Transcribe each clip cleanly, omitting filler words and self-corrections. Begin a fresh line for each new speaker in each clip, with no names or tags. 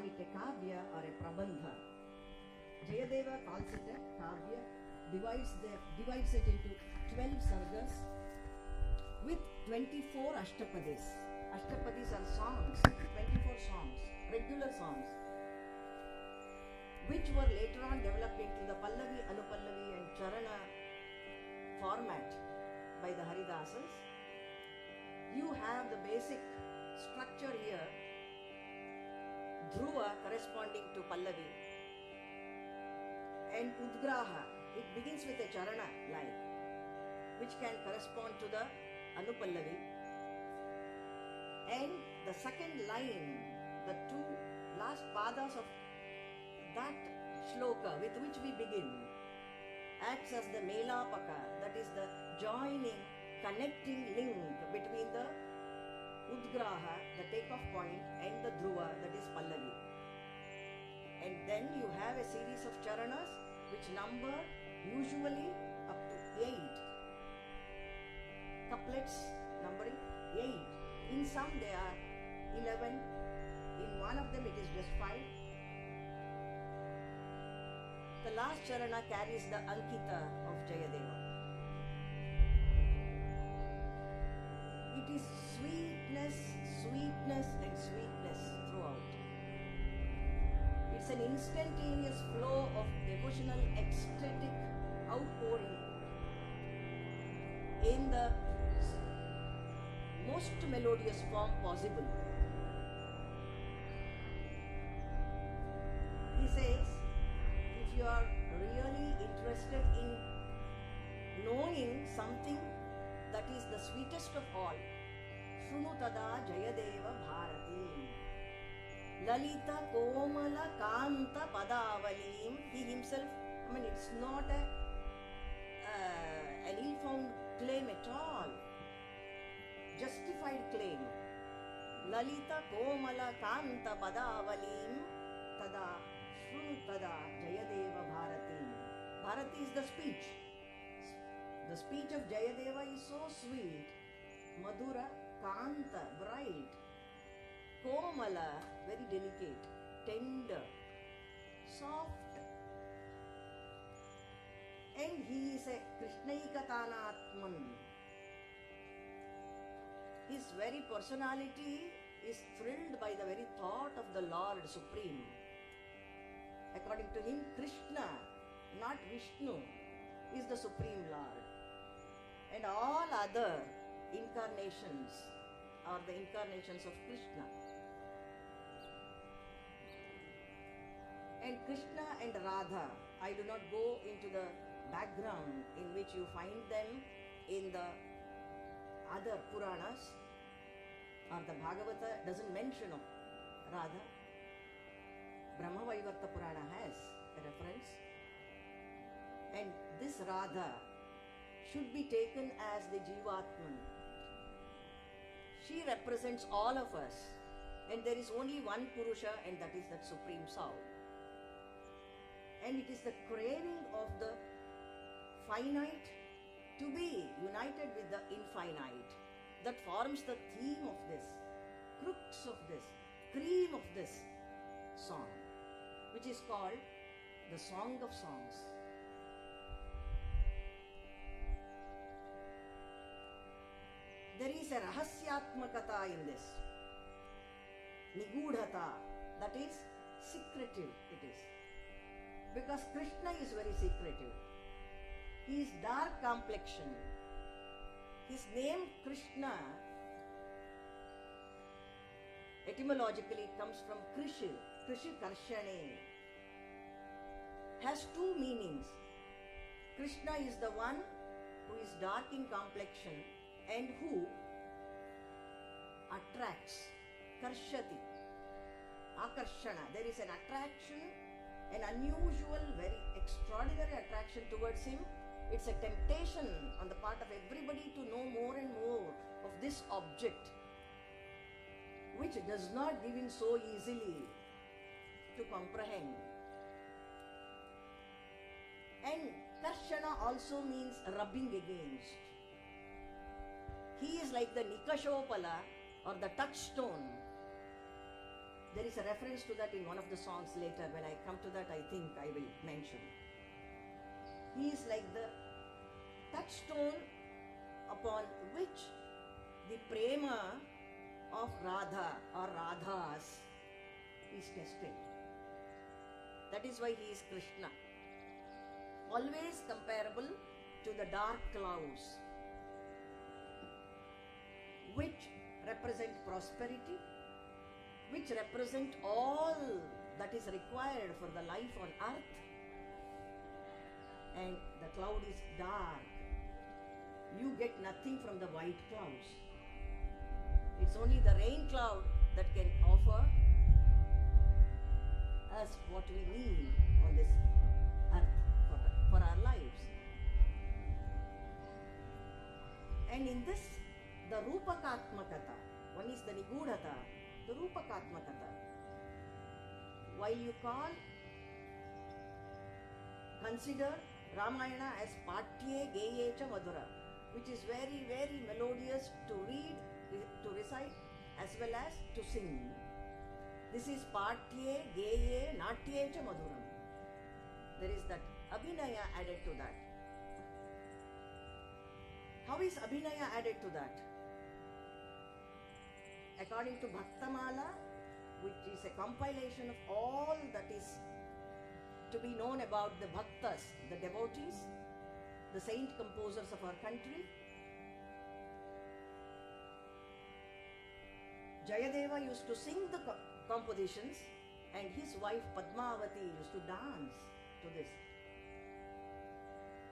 it a kavya or a prabandha. Jayadeva calls it a kavya, divides it into 12 sargas with 24 ashtapadis. Ashtapadis are songs, 24 songs, regular songs, which were later on developed into the Pallavi, Anupallavi and Charana format by the Haridasas. You have the basic structure here, Dhruva corresponding to Pallavi and Udgraha. It begins with a Charana line which can correspond to the Anupallavi, and the second line, the two last padas of that shloka with which we begin, acts as the Melapaka, that is the joining, connecting link between the Udgraha, the takeoff point, and the Dhruva, that is Pallavi. And then you have a series of charanas which number usually up to 8. Couplets numbering 8. In some they are 11. In one of them it is just 5. The last charana carries the Ankita of Jayadeva. It is sweetness, sweetness and sweetness throughout. It's an instantaneous flow of devotional, ecstatic outpouring in the most melodious form possible. He says, if you are really interested in knowing something that is the sweetest of all, Shunu tada Jayadeva Bharati Lalita Komala Kanta Padavalim. He himself, it's not an ill-found claim at all, justified claim. Lalita Komala Kanta Padavalim Tada Shunu tada Jayadeva Bharati. Bharati is the speech. The speech of Jayadeva is so sweet, Madhura, Kanta, bright, Komala, very delicate, tender, soft. And he is a Krishnaikatanatman. His very personality is thrilled by the very thought of the Lord Supreme. According to him, Krishna, not Vishnu, is the Supreme Lord. And all other incarnations are the incarnations of Krishna. And Krishna and Radha, I do not go into the background in which you find them in the other Puranas, or the Bhagavata doesn't mention of Radha. Brahmavaivarta Purana has a reference. And this Radha should be taken as the Jivatman. She represents all of us, and there is only one Purusha, and that is that Supreme Soul. And it is the craving of the finite to be united with the infinite that forms the theme of this, crux of this, cream of this song, which is called the Song of Songs. There is a rahasyatmakata in this. Nigudhata, that is secretive it is. Because Krishna is very secretive. He is dark complexion. His name Krishna, etymologically comes from Krishi, Krishi Karshane, has two meanings. Krishna is the one who is dark in complexion and who attracts, karshati, akarshana. There is an attraction, an unusual, very extraordinary attraction towards him. It's a temptation on the part of everybody to know more and more of this object, which does not give in so easily to comprehend. And karshana also means rubbing against. He is like the Nikashopala or the touchstone, There is a reference to that in one of the songs later. When I come to that, I think I will mention. He is like the touchstone upon which the prema of Radha or Radhas is tested. That is why he is Krishna. Always comparable to the dark clouds, which represent prosperity, which represent all that is required for the life on earth, and the cloud is dark. You get nothing from the white clouds. It's only the rain cloud that can offer us what we need on this earth for our lives. And in this, the Rupakatmakata, one is the Nigudhata, the Rupakatmakata. While you consider Ramayana as Patye Geyecha Madhura, which is very, very melodious to read, to recite, as well as to sing. This is Patye Geye Natyecha Madhuram. There is that Abhinaya added to that. How is Abhinaya added to that? According to Bhaktamala, which is a compilation of all that is to be known about the Bhaktas, the devotees, the saint composers of our country, Jayadeva used to sing the compositions, and his wife Padmavati used to dance to this.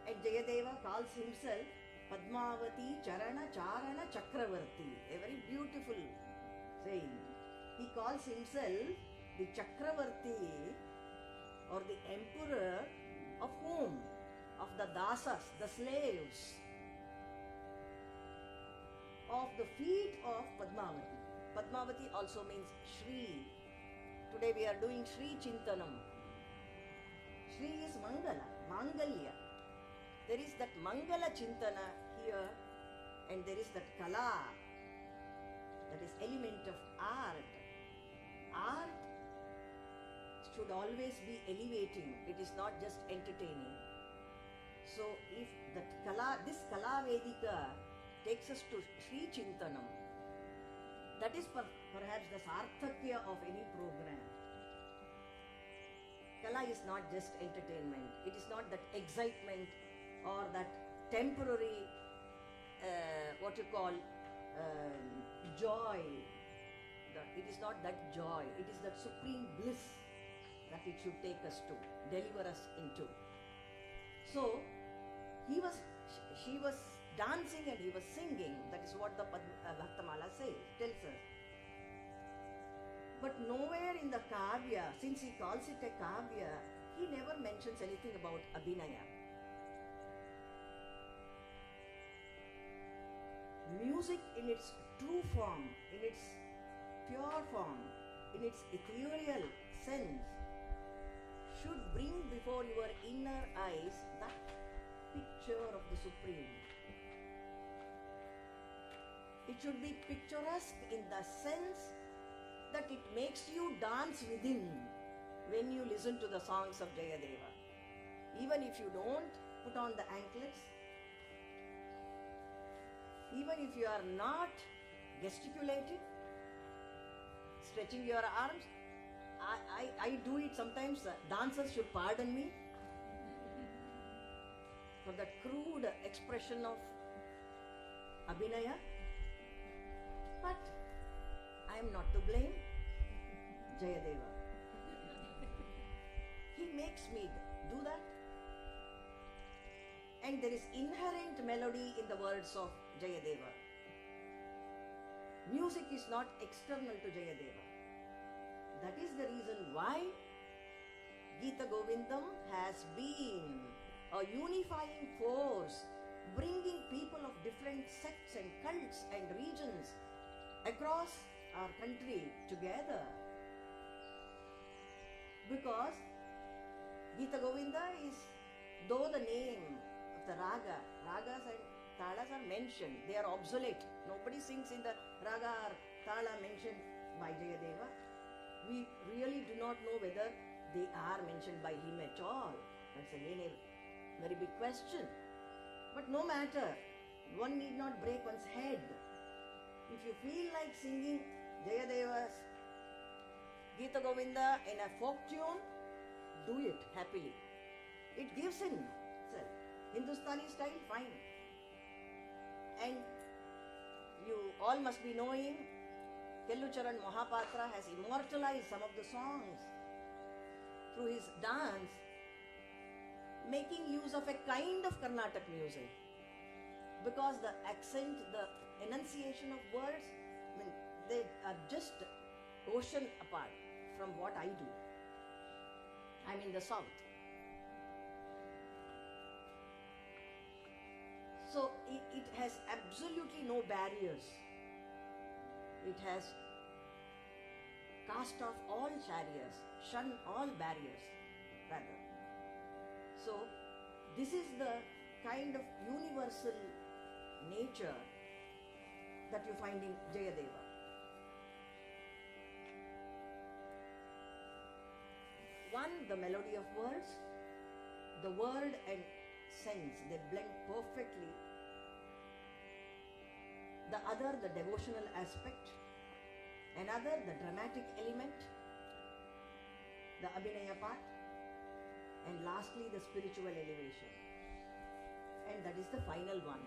And Jayadeva calls himself Padmavati Charana Charana Chakravarti, a very beautiful saying. He calls himself the Chakravarti, or the emperor of whom? Of the dasas, the slaves, of the feet of Padmavati. Padmavati also means Shri. Today we are doing Shri Chintanam. Shri is Mangala, Mangalya. There is that Mangala Chintana here, and there is that Kala, that is element of art. Art should always be elevating. It is not just entertaining. So if that Kala, this Kala Vedika takes us to Shri Chintanam, that is perhaps the sarthakya of any program. Kala is not just entertainment. It is not that excitement or that temporary, joy. It is not that joy. It is that supreme bliss that it should take us to, deliver us into. So, she was dancing and he was singing. That is what the Bhaktamala tells us. But nowhere in the Kavya, since he calls it a Kavya, he never mentions anything about Abhinaya. Music in its true form, in its pure form, in its ethereal sense, should bring before your inner eyes that picture of the Supreme. It should be picturesque in the sense that it makes you dance within when you listen to the songs of Jayadeva. Even if you don't put on the anklets, even if you are not gesticulating, stretching your arms, I do it sometimes. Dancers should pardon me for that crude expression of Abhinaya. But I am not to blame. Jayadeva. He makes me do that. And there is inherent melody in the words of Jayadeva. Music is not external to Jayadeva. That is the reason why Gita Govindam has been a unifying force, bringing people of different sects and cults and regions across our country together. Because Gita Govinda is, though the name of the ragas and talas are mentioned, they are obsolete. Nobody sings in the raga or tala mentioned by Jayadeva. We really do not know whether they are mentioned by him at all. That's again a very big question. But no matter, one need not break one's head. If you feel like singing Jayadeva's Gita Govinda in a folk tune, do it happily. It gives in itself. Hindustani style, fine. And you all must be knowing, Kellucharan Mohapatra has immortalized some of the songs through his dance, making use of a kind of Carnatic music. Because the accent, the enunciation of words, I mean, they are just ocean apart from what I do. I'm in the south. So it has absolutely no barriers. It has cast off all barriers, shun all barriers, rather. So this is the kind of universal nature that you find in Jayadeva. One, the melody of words, the word and sense, they blend perfectly. The other, the devotional aspect. Another, the dramatic element, the abhinaya part. And lastly, the spiritual elevation. And that is the final one.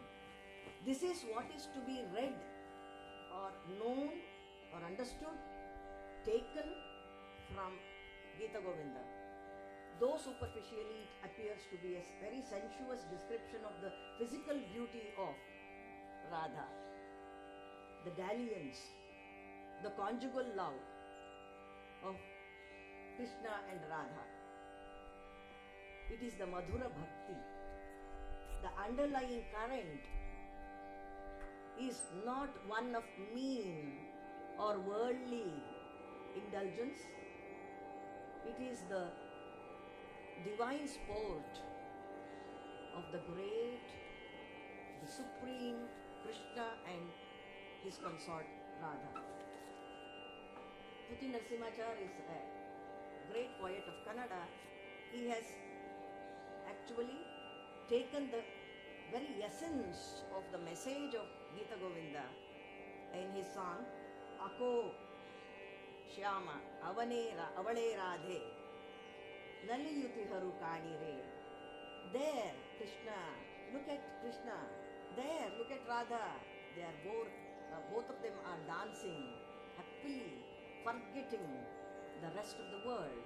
This is what is to be read or known or understood, taken from Gita Govinda. Though superficially it appears to be a very sensuous description of the physical beauty of Radha, the dalliance, the conjugal love of Krishna and Radha. It is the Madhura Bhakti. The underlying current is not one of mean or worldly indulgence. It is the divine sport of the great, the supreme Krishna and his consort Radha. Puthi Narasimhachar is a great poet of Kannada. He has actually taken the very essence of the message of Gita Govinda in his song Ako Shyama Avale Radhe Naliyutiharu Kanire. There Krishna, look at Krishna. There, look at Radha. They are both of them are dancing happily, forgetting the rest of the world.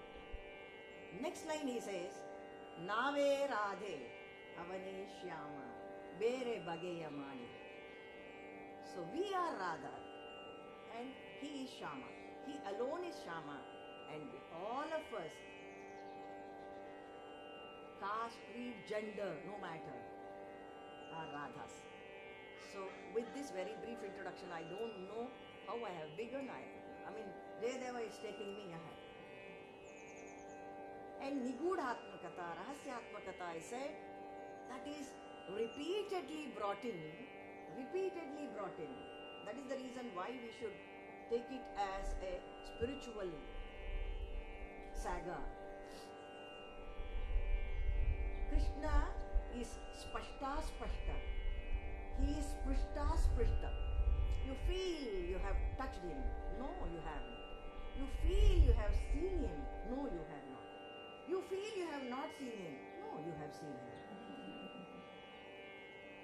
Next line he says, Nave Radhe Avane Shyama Bere Bageya Mani. So we are Radha and he is Shama. He alone is Shama, and all of us, caste, creed, gender, no matter, are Radhas. So with this very brief introduction, I don't know how I have begun. I mean, Jayadeva is taking me ahead. And Nigudhatmakata, Rahasyatmakata, I said, that is repeatedly brought in. That is the reason why we should take it as a spiritual saga. Krishna is Spashta. He is Sprishta. You feel you have touched him. No, you haven't. You feel you have seen him. No, you have not. You feel you have not seen him. No, you have seen him.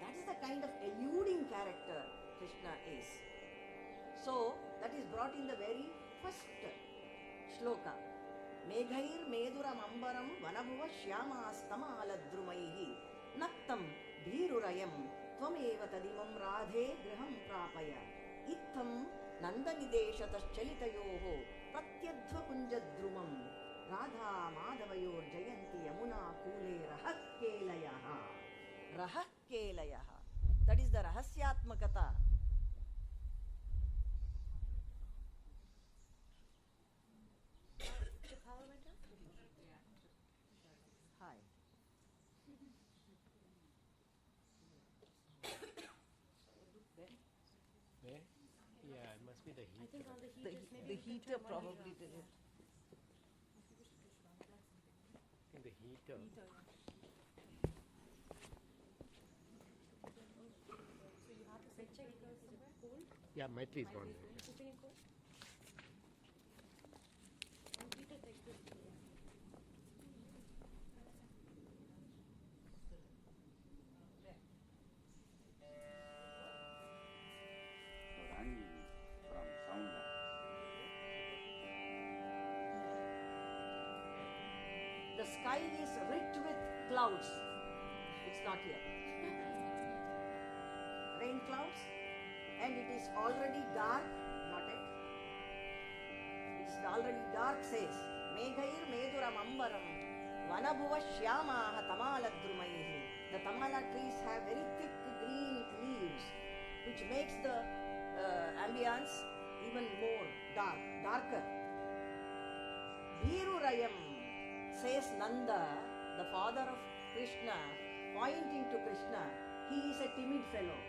That is the kind of eluding character Krishna is. So, that is brought in the very first shloka. Meghair meduram ambaram vanabhuva shyamaastamaladrumaihi naktam bhirurayam tvameva tadimam radhe griham prapaya ittham nandanideshataschalitayoho pratyadhva kunjadrumam radha madhavayor jayanti yamuna kule rahakelayaha. That is the rahasyatmakata. Hi.
There? Yeah, it must be the heat.
I think on the
The,
heaters, maybe
the
you can
heater
turn one
probably
heater.
did it.
In the heater.
Heater, yeah. So you have to set check because is it cold?
Yeah, Maitri is gone.
Keeping it cold? One heater takes this.
Rangi from Soundland.
The sky is rich with clouds. It's not here. Rain clouds, and it is already dark. Not yet. It's already dark, says. Meghair meduram ambaram vanabhuva shyamaha tamaladrumayhi. The tamala trees have very thick green leaves, which makes the ambience even more darker. Virurayam, says Nanda, the father of Krishna, pointing to Krishna, he is a timid fellow.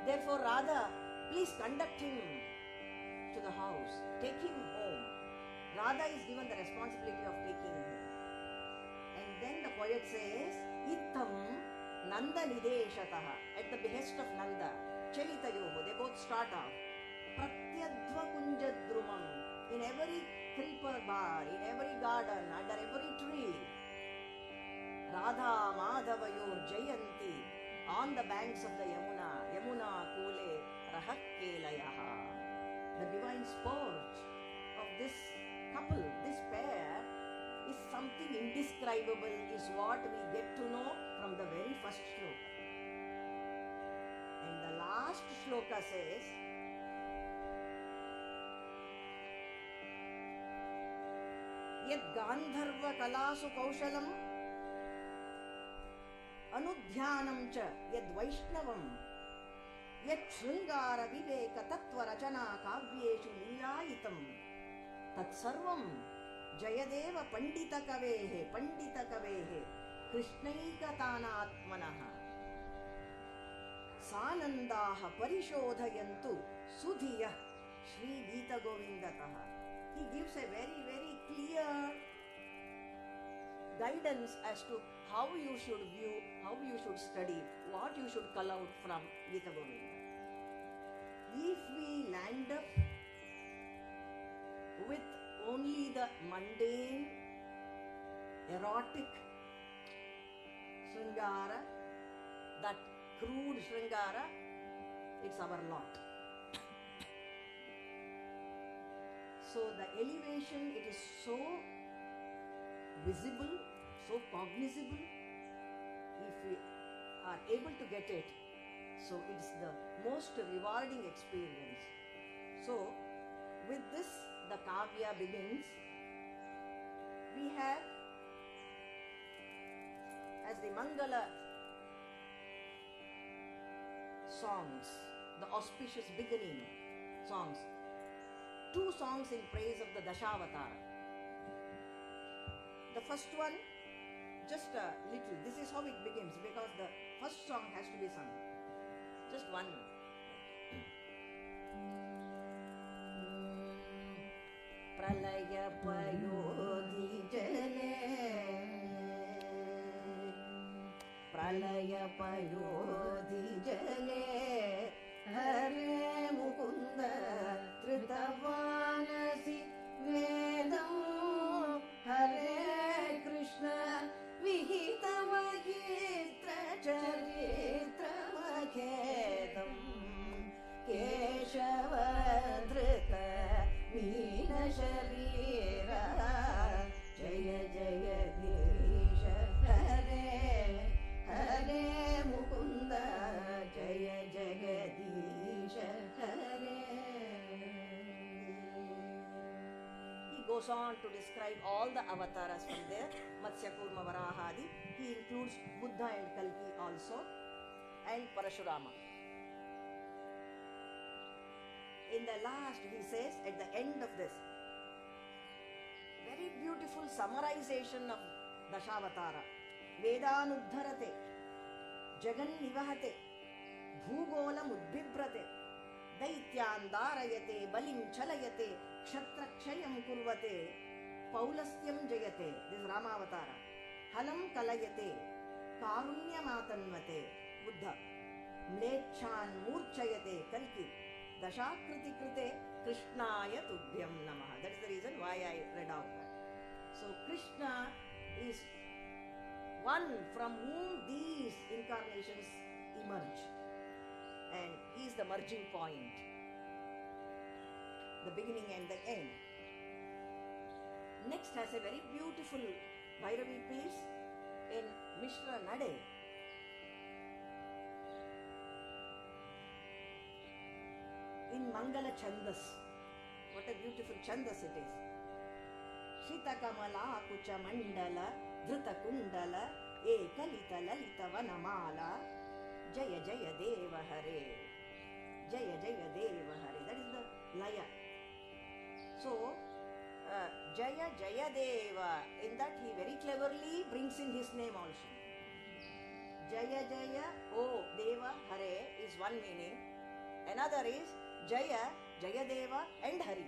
Therefore, Radha, please conduct him to the house, take him home. Radha is given the responsibility of taking him. And then the poet says, Ittam Nanda Nideshataha, at the behest of Nanda, Chelitayoho, they both start off. Pratyadhva Kunjadrumam, in every creeper bar, in every garden, under every tree. Radha Madhavayor Jayanti, on the banks of the Yamuna, Yamuna Kule Rahakelayaha. The divine sport of this couple, this pair, is something indescribable, is what we get to know from the very first shloka. And the last shloka says, Yad Gandharva Kalasu Kaushalam Anudhyanam cha Yad Vaishnavam Yad Shringara Viveka Tattva Rachana Kavyeshu Leelayitam Tat Sarvam Jayadeva Pandita Kavehe Krishnaikatanatmanaha Sanandaha Parishodhayantu Sudhiya Shri Gita Govindataha. He gives a very, very clear guidance as to how you should view, how you should study, what you should cull out from Gita Govinda. If we land up with only the mundane, erotic Sringara, that crude Sringara, it's our lot. So the elevation, it is so visible, so cognizable, if we are able to get it, so it's the most rewarding experience. So with this, the Kavya begins. We have, as the Mangala songs, the auspicious beginning songs, 2 songs in praise of the Dashavatara. The first one, just a little, this is how it begins, because the first song has to be sung. Just one. Pralaya Payodhi Jale Pralaya Payodhi Jale Hare Mukunda Tritavanasi Vedam Hare Krishna Vihita Mahitra Charitra Makhedam Keshava Drita Meena Sharira Jaya Jaya Disha Hare Hare Mukunda Jaya Jagadisha Hare. He goes on to describe all the avatars from there, Matsya Kurma Varahadi. He includes Buddha and Kalki also, and Parashurama. In the last, he says, at the end of this, very beautiful summarization of Dashavatara. Vedanuddharate, Jagan Nivahate, Bhugolam Udbhibrate. दैत्यान् धारयते बलिं छलयते क्षत्रक्षयं कुर्वते पौलस्त्यं जयते. This रामावतारा. हलं कलयते कारुण्यमातन्वते Buddha. म्लेच्छान् मूर्छयते कल्कि. दशाकृति कृते कृष्णाय तुभ्यं नमः. That is the reason why I read out that. So Krishna is one from whom these incarnations emerge, and he is the merging point, the beginning and the end. Next has a very beautiful Bhairavi piece in Mishra Nade. In Mangala Chandas. What a beautiful Chandas it is. Shita Kamala Kucha Mandala Dhruta Kundala Ekalita Lalita Vanamala Jaya Jaya Deva Hare. Jaya Jaya Deva Hare. That is the laya. So, Jaya Jaya Deva, in that he very cleverly brings in his name also. Jaya Jaya, oh Deva Hare is one meaning. Another is Jaya, Jayadeva and Hari.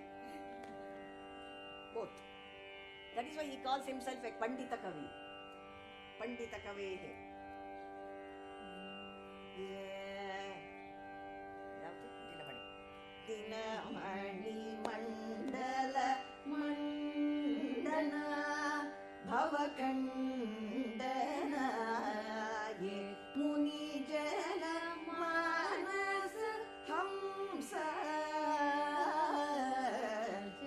Both. That is why he calls himself a Pandita Kavi. Pandita Kavehe. Dinamani Mandala Mandana Bhavakandana Ye Muni Jana Manas Hamsa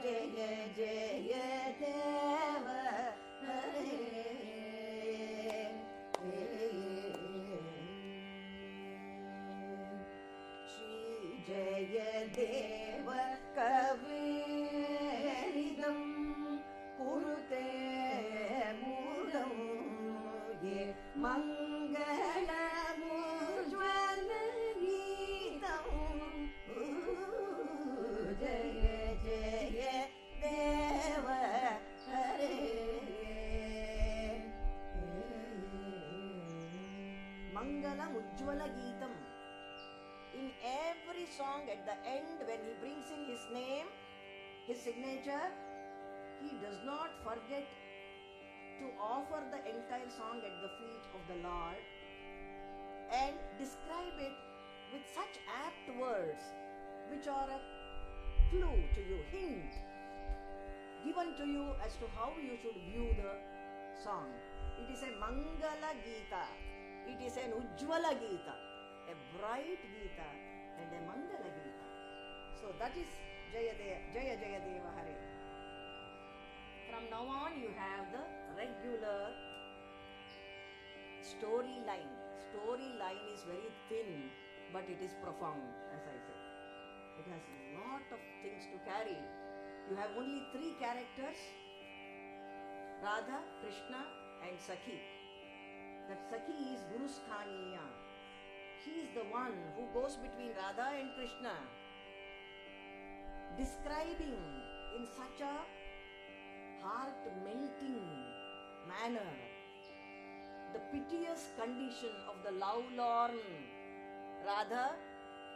Jaya Jaya Deva Hare. Shri Jaya Deva Kaveridam Kurute Mudam Ye Mangala Mujwala Geetam Jaya Jaya Deva Hare. Mangalam Ujjwala Geetam. In every song at the end, when he brings in his name, his signature, he does not forget to offer the entire song at the feet of the Lord and describe it with such apt words which are a clue to you, hint given to you as to how you should view the song. It is a Mangala Gita, it is an Ujjwala Gita, a bright Gita and a Mangala Gita. So that is Jaya Jaya Deva Hare. From now on you have the regular storyline. Storyline is very thin, but it is profound, as I said. It has a lot of things to carry. You have only three characters, Radha, Krishna and Sakhi. That Sakhi is Guru Sthaniya. She is the one who goes between Radha and Krishna, describing in such a heart-melting manner the piteous condition of the love-lorn Radha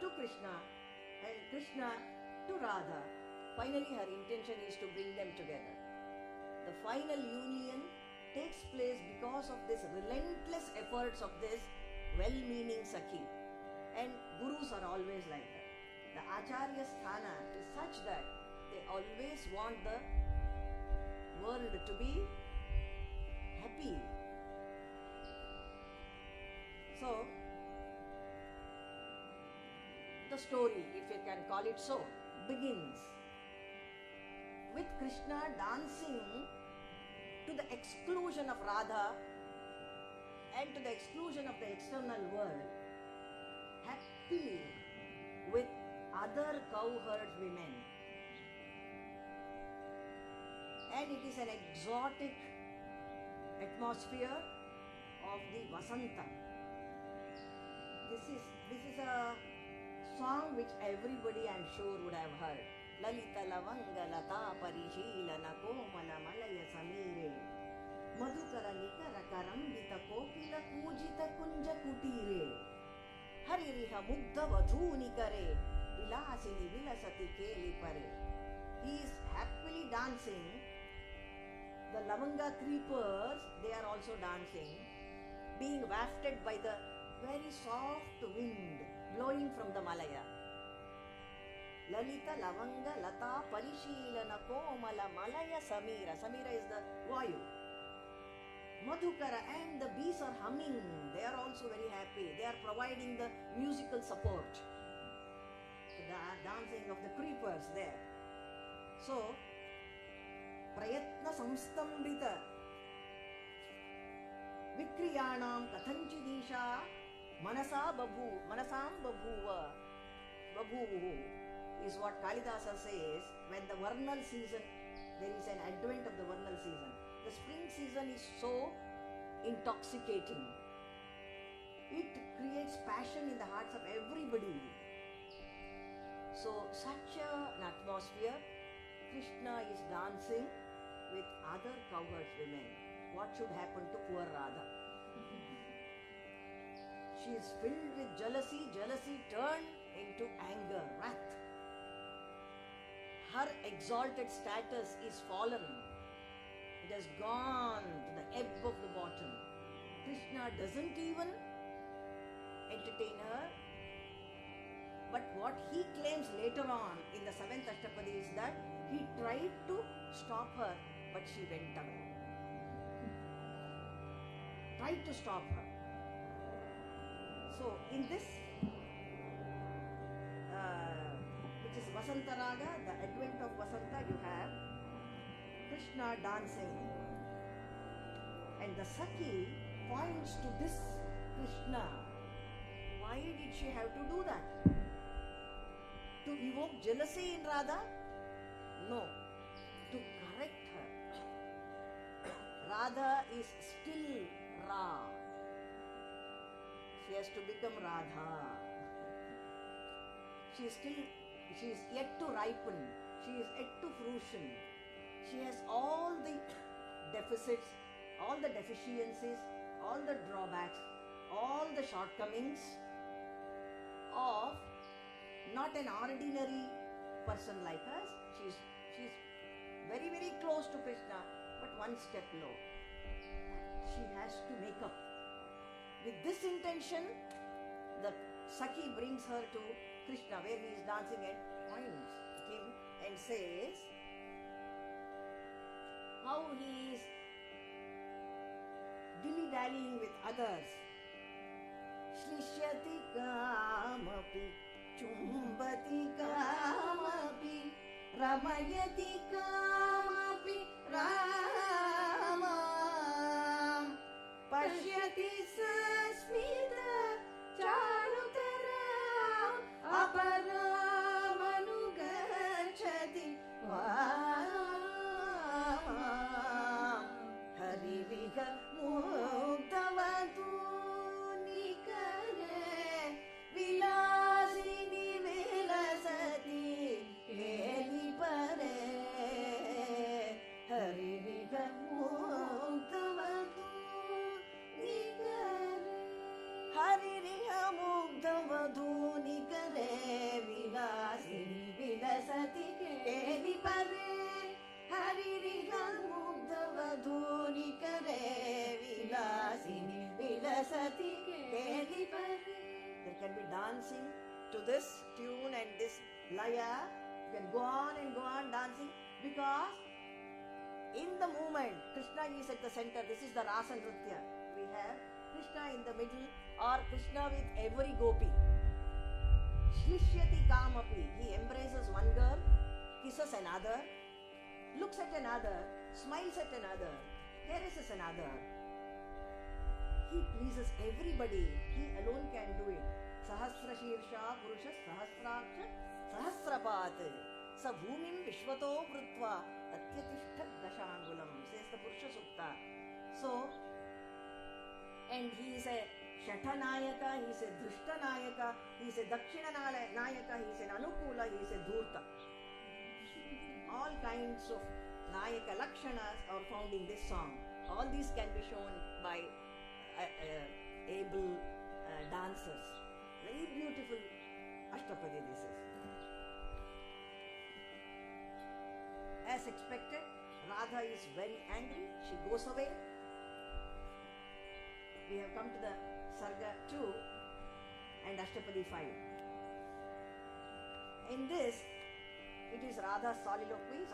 to Krishna and Krishna to Radha. Finally, her intention is to bring them together. The final union takes place because of this relentless efforts of this well-meaning Sakhi. And gurus are always like that. The Acharya Sthana is such that they always want the world to be happy. So, the story, if you can call it so, begins with Krishna dancing to the exclusion of Radha and to the exclusion of the external world, happily with other cowherd women. And it is an exotic atmosphere of the Vasanta. This is a song which everybody, I am sure, would have heard. Lalita lavanga lata parishilana komala malaya samire madhukara nikara karambita kokila kujita kunja kutire haririha mugdha vadhuni kare Vilasini Vilasati Keli Pare. He is happily dancing. The lavanga creepers, they are also dancing, being wafted by the very soft wind blowing from the Malaya. Lalita Lavanga Lata Parishilana Komala Malaya Samira. Samira is the Vayu. Madhukara and the bees are humming. They are also very happy. They are providing the musical support to the dancing of the creepers there. So, Prayatna Samstambita Vikriyanam Kathanchidisha Manasam Babhuva is what Kalidasa says when the vernal season, there is an advent of the vernal season. The spring season is so intoxicating. It creates passion in the hearts of everybody. So such an atmosphere, Krishna is dancing with other cowherd women. What should happen to poor Radha? She is filled with jealousy. Jealousy turned into anger, wrath. Her exalted status is fallen. It has gone to the ebb of the bottom. Krishna doesn't even entertain her. But what he claims later on in the 7th Ashtapadi is that he tried to stop her, but she went away. Tried to stop her. So in this, which is Vasanta Raga, the advent of Vasanta, you have Krishna dancing. And the Sakhi points to this Krishna. Why did she have to do that? To evoke jealousy in Radha? No. To correct her. Radha is still Ra. She has to become Radha. She is yet to ripen. She is yet to fruition. She has all the deficits, all the deficiencies, all the drawbacks, all the shortcomings of not an ordinary person like us. She's very, very close to Krishna, but one step low. She has to make up. With this intention, the Sakhi brings her to Krishna, where he is dancing, and points him and says how he is dilly-dallying with others. Shlishyati kamapi, chumbati kamapi, ramayati kamapi, ramam, pashyati sasmita, charutaram, aparamanugarchati, vamam, hariviha mugdavatu nikare, vilasini vilasati, keli pare, hariviha mugdavatu nikare, haririha mugdavatu nikare, vilasini vilasati, keli pare, haririha mugdavatu nikare, vilasini vilasati, keli pare. There can be dancing to this tune and this laya. You can go on and go on dancing, because in the movement, Krishna is at the center. This is the Rasa Nritya. We have Krishna in the middle, or Krishna with every gopi. Shlishyati kamapi. He embraces one girl, kisses another, looks at another, smiles at another, caresses another. He pleases everybody. He alone can do it. Sahasra Shirsha Purusha Sahasraksha Sahasrapat Sa Bhumim Vishwato Vrutva Atyatishta Dashangulam, says the Purusha Sukta. So, and he is a Shatanayaka, he is a Drishtanayaka, he is a Dakshina Nayaka, he is an Anukula, he is a Dhurta. All kinds of Nayaka Lakshanas are found in this song. All these can be shown by able dancers. Very beautiful Ashtapadi this is. as expected, Radha is very angry. She goes away. We have come to the Sarga 2 and Ashtapadi 5. In this, it is Radha's soliloquy.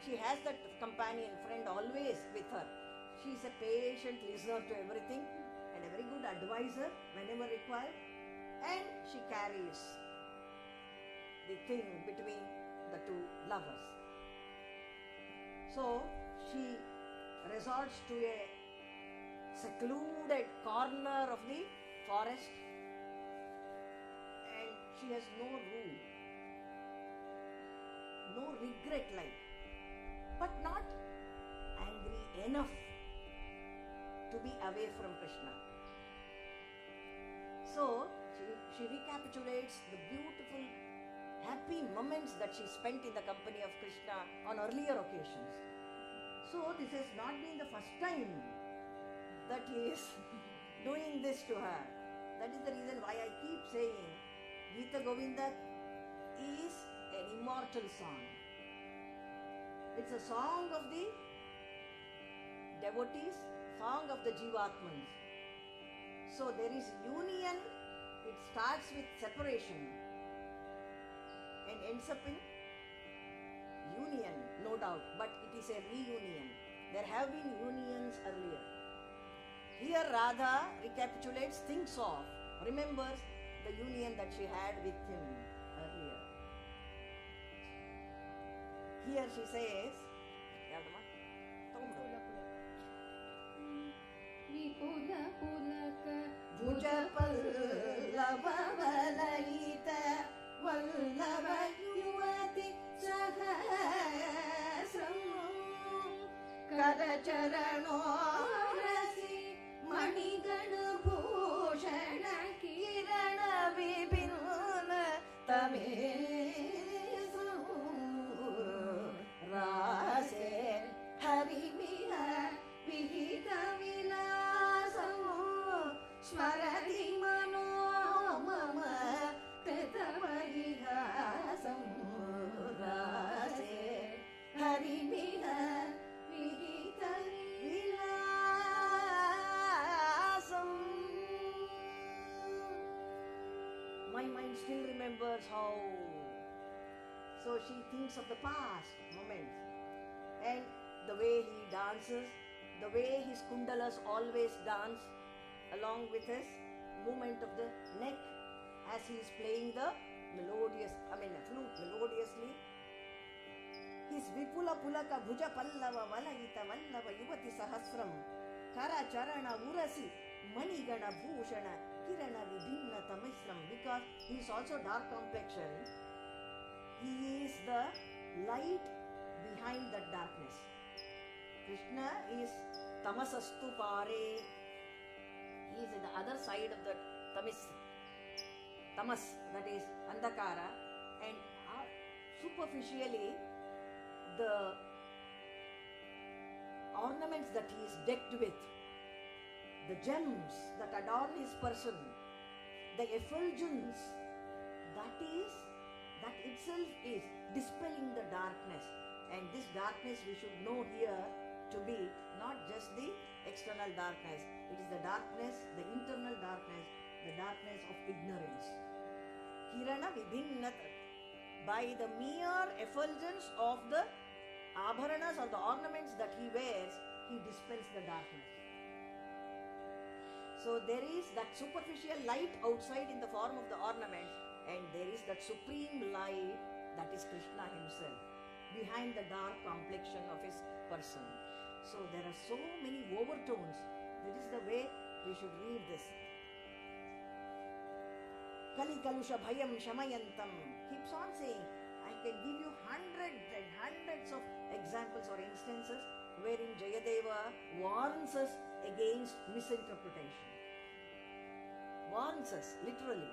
She has that companion friend always with her. She is a patient listener to everything and a very good advisor whenever required. And she carries the thing between the two lovers. So she resorts to a secluded corner of the forest and she has no rule, no regret life, but not angry enough to be away from Krishna. So she recapitulates the beautiful, happy moments that she spent in the company of Krishna on earlier occasions. So this has not been the first time that he is doing this to her. That is the reason why I keep saying Gita Govinda is an immortal song. It's a song of the devotees, song of the Jivatmans. So there is union, it starts with separation and ends up in union, no doubt, but it is a reunion. There have been unions earlier. Here Radha recapitulates, thinks of, remembers the union that she had with him earlier. Here she says,
Vipula pulaka
Bhujapallava valayita vallava yuvati sahasram karacharano rasi manigana bhushana kirana vibhinna tamesram rase harimiha vihita vilasam smarati mano mama kritavarihasam rase harimiha vihita vilasam. My mind still remembers how. So she thinks of the past moments and the way he dances, the way his kundalas always dance along with his movement of the neck as he is playing the flute melodiously. His vipula pulaka bhuja pallava valayita vallava yuvati sahasram kara charana urasi manigana bhushana kirana vibhinna tamisram, because he is also dark complexion. He is the light behind that darkness. Krishna is tamasastu pare. He is in the other side of the tamas, that is andhakara, and superficially the ornaments that he is decked with, the gems that adorn his person, the effulgence, that itself is dispelling the darkness. And this darkness we should know here to be not just the external darkness, it is the darkness, the internal darkness, the darkness of ignorance. Kirana vibhinnata. By the mere effulgence of the abharanas or the ornaments that he wears, he dispels the darkness. So there is that superficial light outside in the form of the ornaments, and there is that supreme light that is Krishna himself behind the dark complexion of his person. So there are so many overtones. That is the way we should read this. Kali kalusha bhayam shamayantam keeps on saying, I can give you hundreds and hundreds of examples or instances wherein Jayadeva warns us against misinterpretation. Warns us, literally.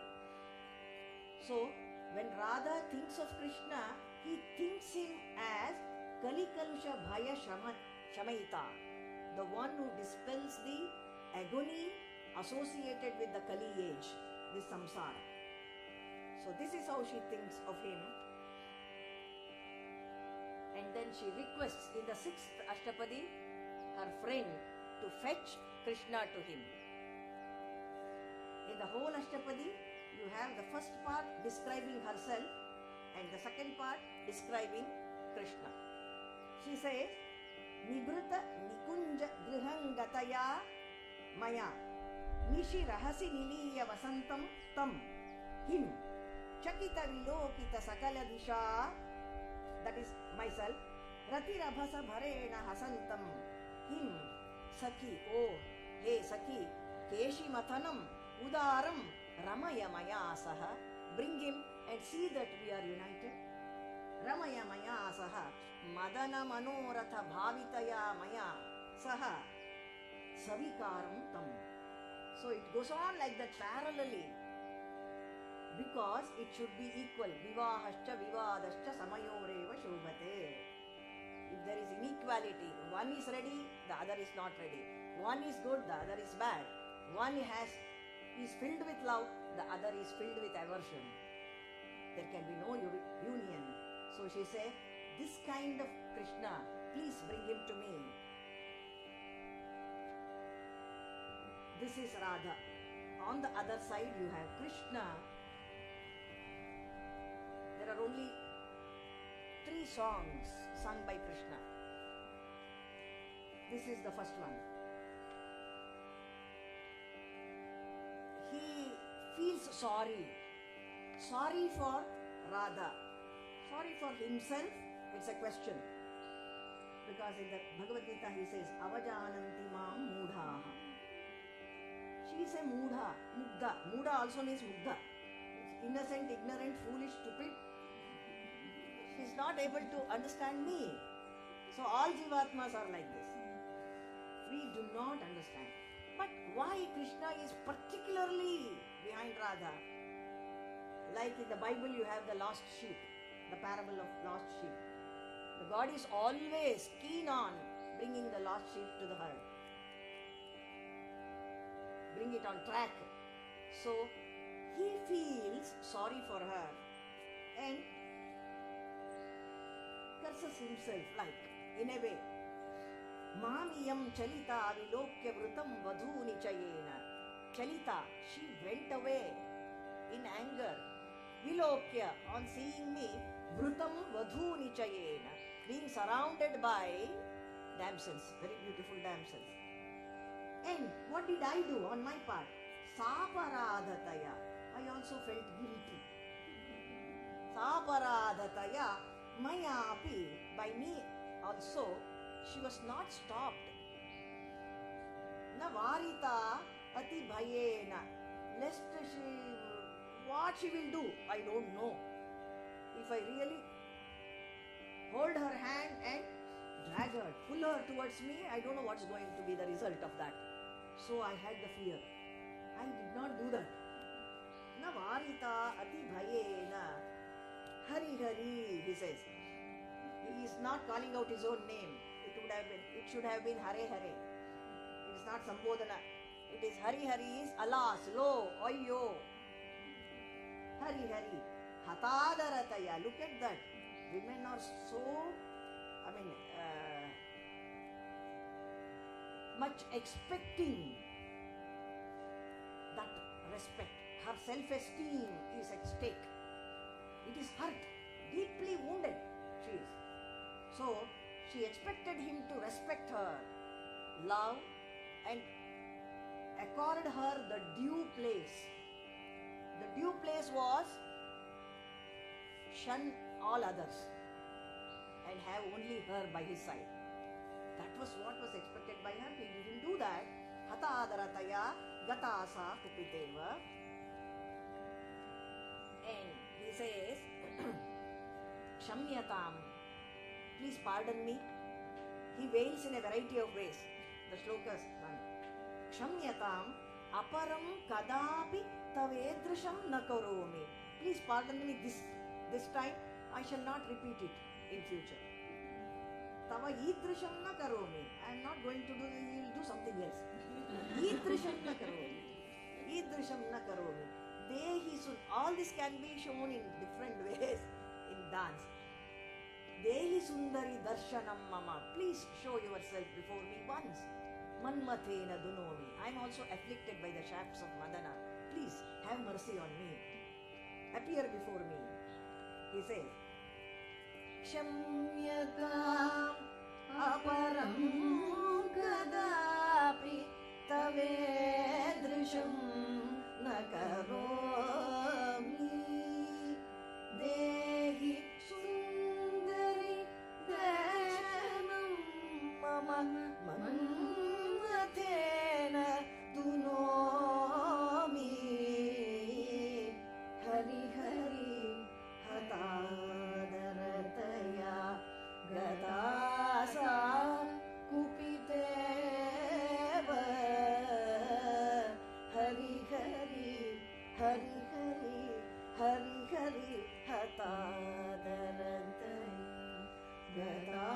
So, when Radha thinks of Krishna, he thinks him as Kali Kalusha Bhaya Shamayita, the one who dispels the agony associated with the Kali age, this samsara. So this is how she thinks of him. And then she requests in the 6th Ashtapadi her friend to fetch Krishna to him. In the whole Ashtapadi, you have the first part describing herself and the second part describing Krishna. She says, Nibruta Nikunja Grihangataya Maya Nishi Rahasi Niliya Vasantam Tam Him Chakita Vilokita Sakala Disha, that is myself, Ratirabhasa Bharena Hasantam Him Saki, oh, hey Saki, Keshi Mathanam Udaram Ramaya Maya Saha, bring him and see that we are united. Ramaya Maya Saha, Madana Manoratha Bhavitaya Maya Saha, Savikaram Tam. So it goes on like that parallelly, because it should be equal. Vivahascha vivadascha samayoreva shobhate. If there is inequality, one is ready, the other is not ready. One is good, the other is bad. One is filled with love, the other is filled with aversion. There can be no union. So she said, this kind of Krishna, please bring him to me. This is Radha. On the other side you have Krishna. There are only 3 songs sung by Krishna. This is the first one. He feels sorry for Radha, sorry for himself. It's a question, because in the Bhagavad Gita he says, Avajananti mam mudhaha. She is a mudha, mugdha. Mudha also means mugdha. It's innocent, ignorant, foolish, stupid. She is not able to understand me. So all jivatmas are like this. We do not understand. But why Krishna is particularly behind Radha? Like in the Bible you have the lost sheep, the parable of lost sheep. The God is always keen on bringing the lost sheep to the herd. Bring it on track. So he feels sorry for her and curses himself, like, in a way. Mamiyam Chalita Vilokya Vrutam Vadhu Nichayena. Chalita, she went away in anger. Vilokya, on seeing me, Vrutam Vadhu Nichayena, being surrounded by damsels, very beautiful damsels. And what did I do on my part? Saparadhataya, I also felt guilty. Saparadhataya, Mayapi, by me also, she was not stopped. Na varita ati bhayena, lest what she will do, I don't know. If I really hold her hand and drag her, pull her towards me, I don't know what's going to be the result of that. So I had the fear. I did not do that. Na varita ati bhayena, Hari Hari, he says. He is not calling out his own name. It should have been Hare Hare. It is not Sambodhana. It is Hari Hari is alas, lo, ayyo. Hari Hari. Hatadarataya. Look at that. Women are so, much expecting that respect. Her self-esteem is at stake. It is hurt, deeply wounded she is. So, she expected him to respect her, love, and accorded her the due place. The due place was shun all others and have only her by his side. That was what was expected by her. He didn't do that. Hata adarataya gatasa kupiteva. And he says, Shamyatam, please pardon me. He wails in a variety of ways. The shlokas run. Shamyatam aparam kadapi tavedrisham nakaromi. Please pardon me this time. I shall not repeat it in future. Tava idrisham nakaromi. I am not going to do this. He will do something else. Idrisham nakaromi. Idrisham nakaromi. All this can be shown in different ways in dance. Dehi Sundari Darshanam Mama. Please show yourself before me once. Manmathena Dunomi. I am also afflicted by the shafts of Madana. Please have mercy on me. Appear before me. He says, Kshamyakam aparam kadapi tavedrisham nakaromi dehi sundari darshanam mama manmathena dunomi hari hari hataadarataya gadasa kupiteva hari hari hari hari hari hari hataadarataya gadasa.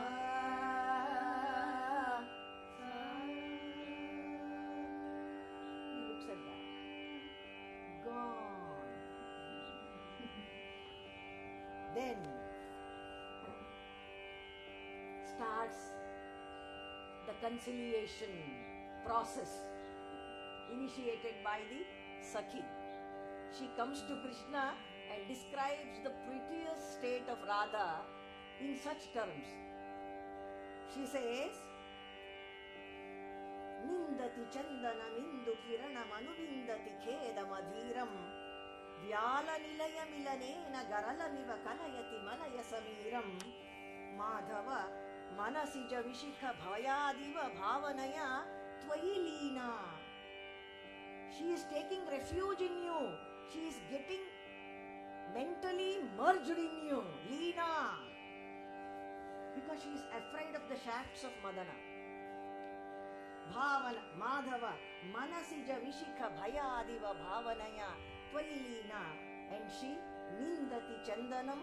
He looks at that. Gone. Then starts the conciliation process initiated by the Sakhi. She comes to Krishna and describes the prettiest state of Radha in such terms. She says, Nindati chandana mindu kiranam anuvindati khedam adhiram vyala nilaya milanena garalamiva kalayati malaya samiram madhava manasija vishikha bhavayadiva bhavanaya tvayi leena. She is taking refuge in you. She is getting mentally merged in you. Leena. Because she is afraid of the shafts of Madana. Bhavana, Madhava, Manasija Vishikha Bhayadiva Bhavanaya Tvailina. And she Nindati Chandanam.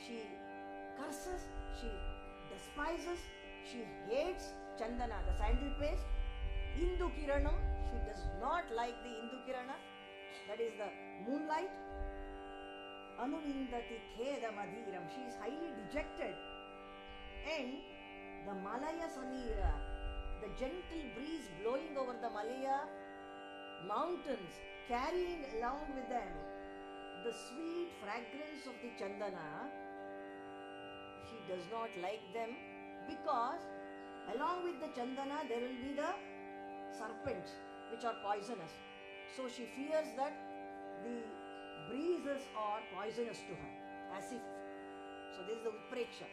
She curses, she despises, she hates Chandana, the sandal paste. Indu Kiranam, she does not like the Indu Kirana, that is the moonlight. Anuvindati Khedam Adhiram, she is highly dejected. And the Malaya Samira, the gentle breeze blowing over the Malaya mountains, carrying along with them the sweet fragrance of the Chandana, she does not like them because along with the Chandana there will be the serpents which are poisonous. So she fears that the breezes are poisonous to her, as if. So this is the Utpreksha.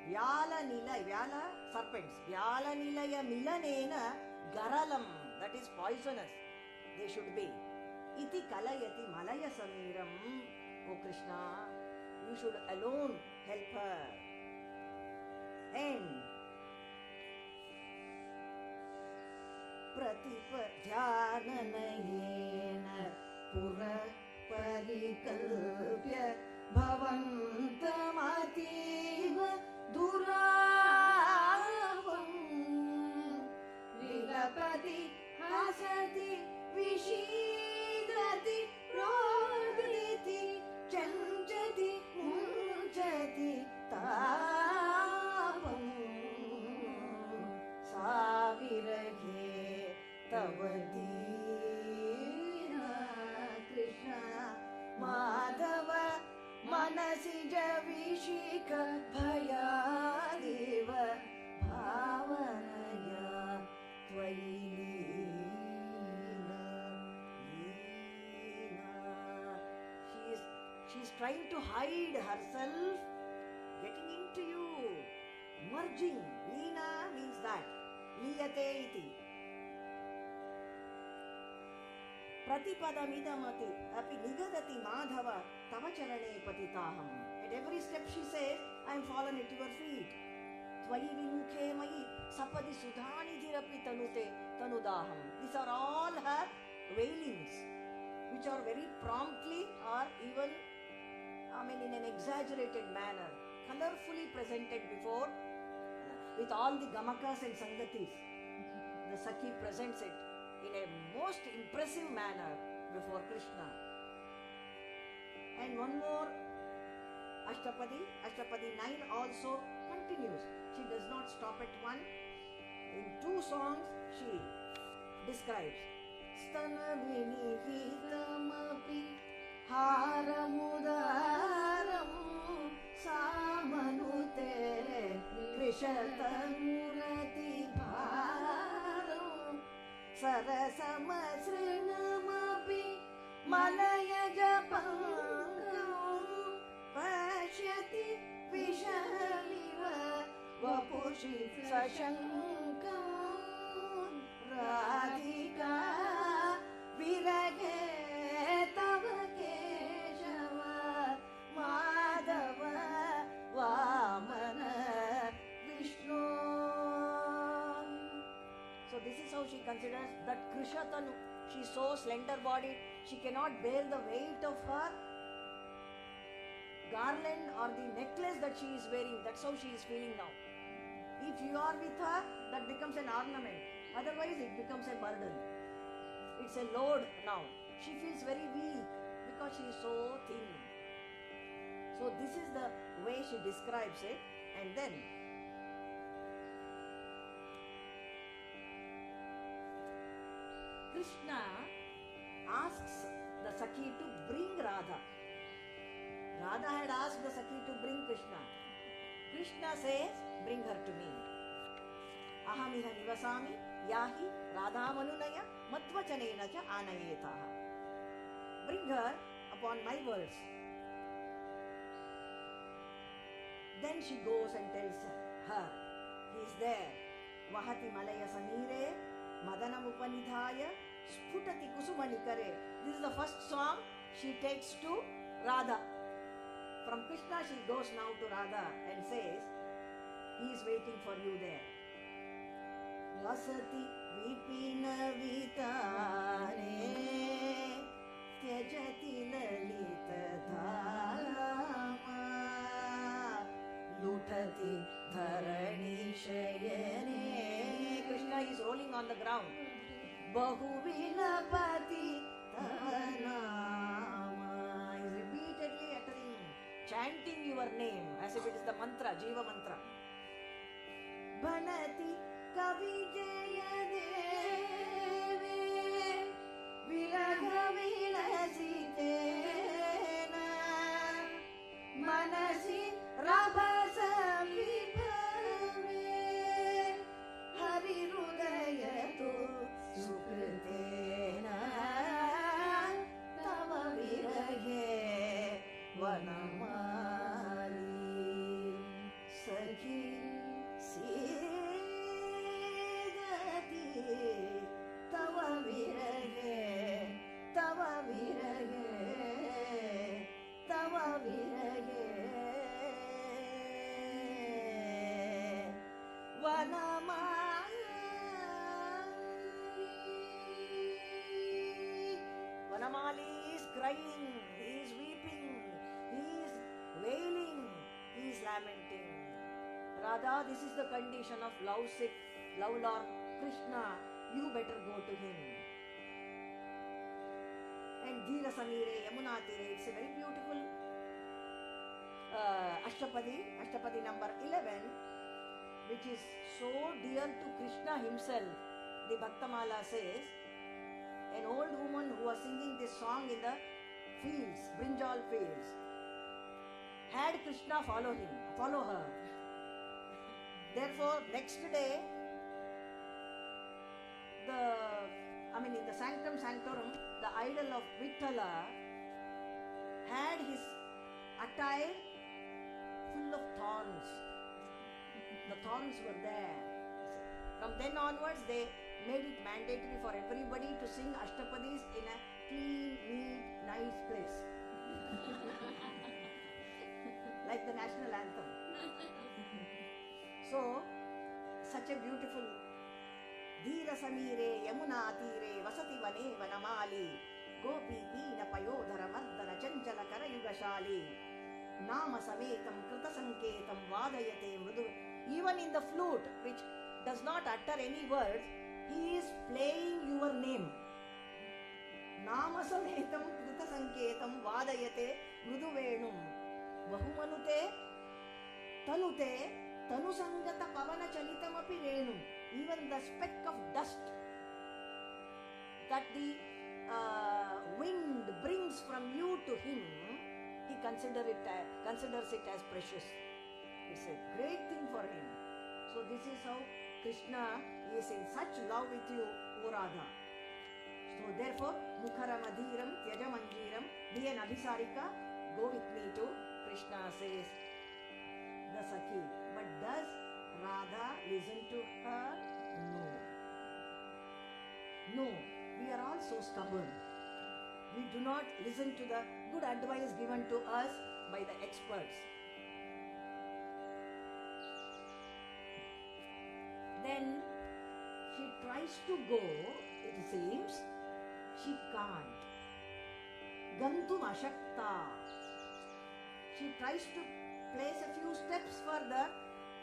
Vyala nilaya, vyala serpents. Vyala nilaya milanena garalam, that is poisonous. They should be. Iti kalayati malaya samiram. O Krishna, you should alone help her. And Pratipadhyananayena pura parikalpya bhavantamatiwa duravam vilapati hasati vishidati rodriti chanchati munchati tapam saviraghe tavadina Krishna Madhava manasija vishika bhayadiva bhavanaya tvailina. She is trying to hide herself, getting into you, merging. Leena means that. Liyate iti. Pratipadamidamati api nigadati madhava tavacharane patitaham. At every step she says, I am fallen at your feet. Tvayi vinukhe mayi sapadi sudhanidhirapi tanute tanudaham. These are all her wailings, which are very promptly or even, in an exaggerated manner, colorfully presented before, with all the gamakas and sangatis. The Sakhi presents it in a most impressive manner before Krishna. And one more Ashtapadi 9 also continues. She does not stop at one. In 2 songs she describes. Stana vinihitamapi haramudaram samanute krishatamurati bharam sarasamasrinamapi malayajapangam pashyati vishaliva vapushi sashankam radhika virage tava keshava madhava vamana vishnu. So this is how she considers that Krishatanu. She is so slender bodied, she cannot bear the weight of her garland or the necklace that she is wearing. That's how she is feeling now. If you are with her, that becomes an ornament. Otherwise, it becomes a burden. It's a load now. She feels very weak because she is so thin. So this is the way she describes it. And then Krishna asks the Sakhi to bring Radha. Radha had asked the Sakhi to bring Krishna. Krishna says, bring her to me. Ahamiha nivasami yahi radhamanunaya matvachanena cha anayetaha. Bring her upon my words. Then she goes and tells her, he is there. Vahati malaya samire madanam upanidhaya sputati kusumanikare. This is the first song she takes to Radha. From Krishna she goes now to Radha and says, he is waiting for you there. Vasati vipina vitane tyajati lalita dhama lutati dharani shayane. Krishna is rolling on the ground. Bahuvilapati tavanama. He is repeatedly uttering, chanting your name as if it is the mantra, Jiva mantra. Bhanati kavijaya deve viraga vilasitena manasi rabhasa vibhave hari hridayatu sukritena tava virage vanamali sakhi sidati tava virage Vanamali is crying, he is weeping, he is wailing, he is lamenting. Radha, this is the condition of love sick, love lord Krishna. You better go to him. And Dhira Samire, Yamuna Tire, it's a very beautiful Ashtapadi number 11, which is so dear to Krishna himself. The Bhaktamala says, an old woman who was singing this song in the fields, brinjal fields, had Krishna follow her. Therefore, next day, in the Sanctum Sanctorum, the idol of Vittala had his attire full of thorns. The thorns were there. From then onwards, they made it mandatory for everybody to sing Ashtapadis in a clean, neat, nice place. Like the national anthem. So, such a beautiful Dhira Samire Yamuna Tire Vasati Vane Vanamali Gopi Pina Payodhara Mardana Chanchala Karayugashali Nama Sametam Krita Sanketam Vadayate Mrudu. Even in the flute, which does not utter any words, he is playing your name. Nama Sametam Krita Sanketam Vadayate Mrudu Venum बहुमनुते tanute tanusangata pavana chalitamapi renum. Even the speck of dust that the wind brings from you to him, he considers it as precious. It's a great thing for him. So this is how Krishna is in such love with you, O Radha. So therefore, Mukhara Madhiram, Tyaja Manjiram, be an Abhisarika, go with me to Krishna, says the Sakhi. But does Radha listen to her? No. No. We are all so stubborn. We do not listen to the good advice given to us by the experts. Then she tries to go, it seems, she can't. Gantum ashakta. She tries to place a few steps further,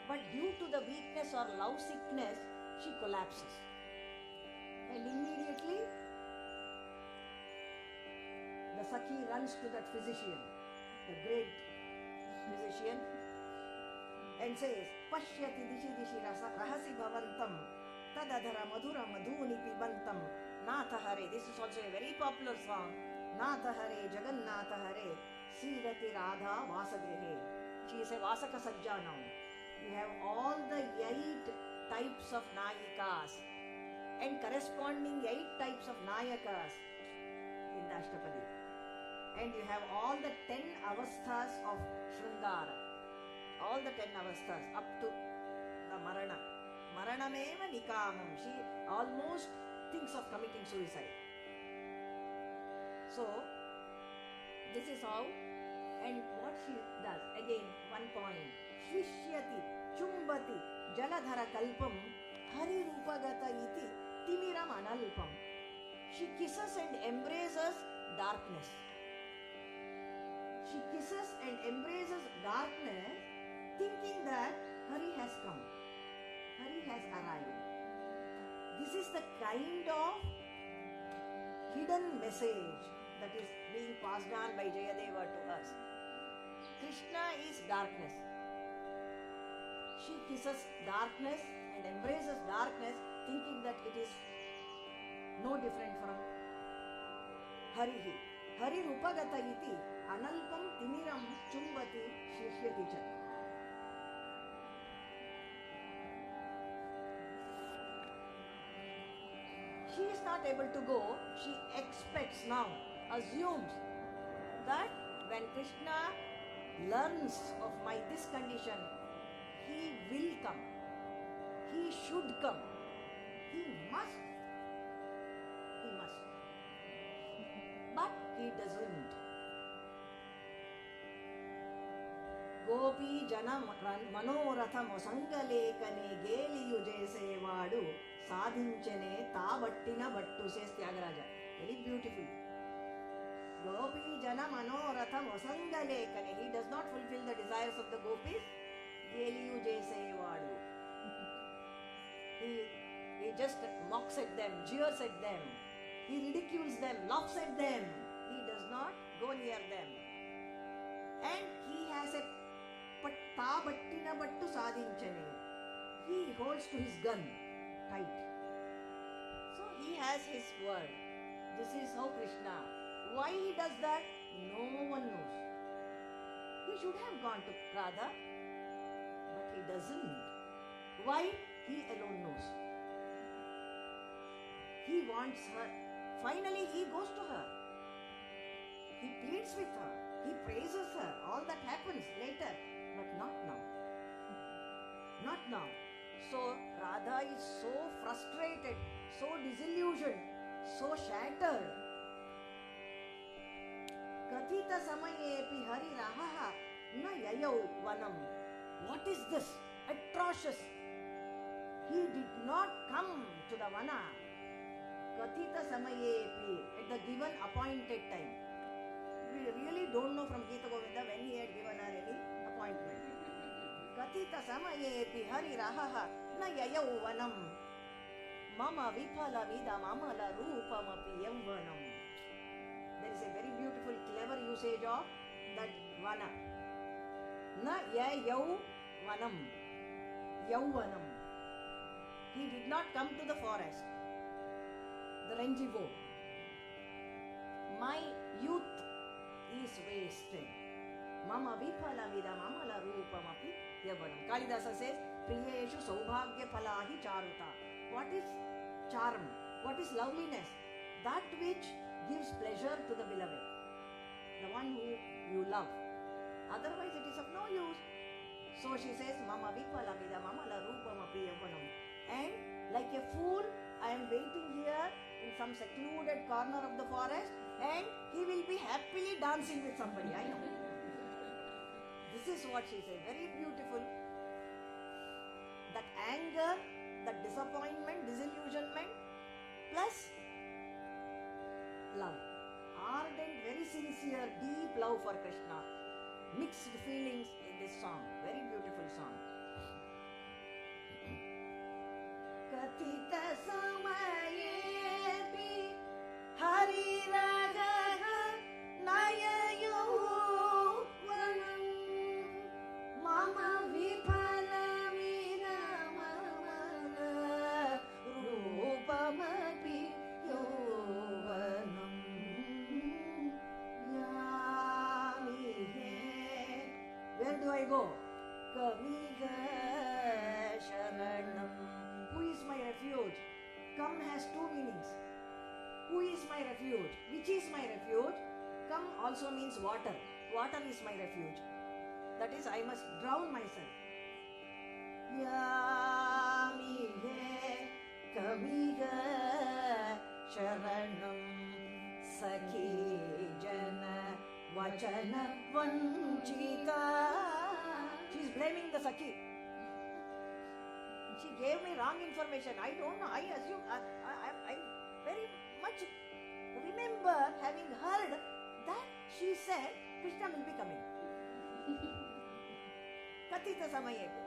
but due to the weakness or love sickness, she collapses. And immediately, the Sakhi runs to that physician, the great physician, and says, Pashyati dishi dishi rahasi bhavantam, tadadhara madhura madhuni pibantam, Natha Hare. This is also a very popular song. Natha Hare, Jagannatha Hare, Sirati Radha Vasadehe. She is a Vasaka Sajja now. We have all the 8 types of Nayikas and corresponding 8 types of Nayakas in the Ashtapadi. And you have all the 10 avasthas of Shrungara. All the 10 avasthas up to the Marana. Maranameva Nikamam. She almost thinks of committing suicide. So, this is how, and what she does. Again, one point. Svishyati, Chumbati, Jaladhara Kalpam, Hari Rupagata iti, Timiram Analpam. She kisses and embraces darkness. She kisses and embraces darkness, thinking that Hari has come. Hari has arrived. This is the kind of hidden message that is being passed on by Jayadeva to us. Krishna is darkness. She kisses darkness and embraces darkness, thinking that it is no different from Harihi. Hari Rupagata iti analpam timiram chumbati shishyati cha. She is not able to go. She expects now, assumes that when Krishna learns of this condition, he will come. He should come. He must. He must. But he doesn't. Gopi jana manoratham sangalekane geliyu jesevaadu sadhinchane tavattina vattu, says Tyagaraja. Very beautiful. Gopi jana manoratham sangalekane. He does not fulfill the desires of the gopis. Geliyu jesevaadu. He just mocks at them, jeers at them. He ridicules them, laughs at them. He does not go near them. And he has a tavattina vattu sadhinchane. He holds to his gun tight. So he has his word. This is how Krishna. Why he does that? No one knows. He should have gone to Radha, but he doesn't. Why? He alone knows. He wants her. Finally, he goes to her. He pleads with her. He praises her. All that happens later, but not now. Not now. So Radha is so frustrated, so disillusioned, so shattered. Kathita samayepi hari rahaha na yayau vanam. What is this? Atrocious. He did not come to the vana. Kathita samayepi, at the given appointed time. We really don't know from Gita Govinda when he had given her any appointment. Kathita samayepi hari rahaha na yayau vanam. Mama viphala vida mamala rupamapi yamvanam. There is a very beautiful, clever usage of that vana. Na yauvanam. Yauvanam. He did not come to the forest, the Ranjivo. My youth is wasted. Mama viphala vida mamala roopamapi yavanam. Kalidasa says, Priyeshu saubhagya phalahi charuta. What is charm? What is loveliness? That which gives pleasure to the beloved, the one who you love. Otherwise it is of no use. So she says, Mama viphala vida mamala roopamapi yavanam. And like a fool, I am waiting here in some secluded corner of the forest, and he will be happily dancing with somebody. I know. This is what she says. Very beautiful. That anger, that disappointment, disillusionment, plus love. Ardent, very sincere, deep love for Krishna. Mixed feelings in this song. Very beautiful song. Katita samayepi hari ragaha nayayuvanam mama viphala vida mamala roopamapi yauvanam yamihe. Where do I go? Kamiga sharanam. Who is my refuge? Come has two meanings. Who is my refuge? Which is my refuge? Come also means water. Water is my refuge. That is, I must drown myself. Yamihe kamiga sharanam sakhi jana vachana vanchita. She is blaming the Sakhi. She gave me wrong information. I don't know. I assume, I very much remember having heard that she said Krishna will be coming. Katita samayepe.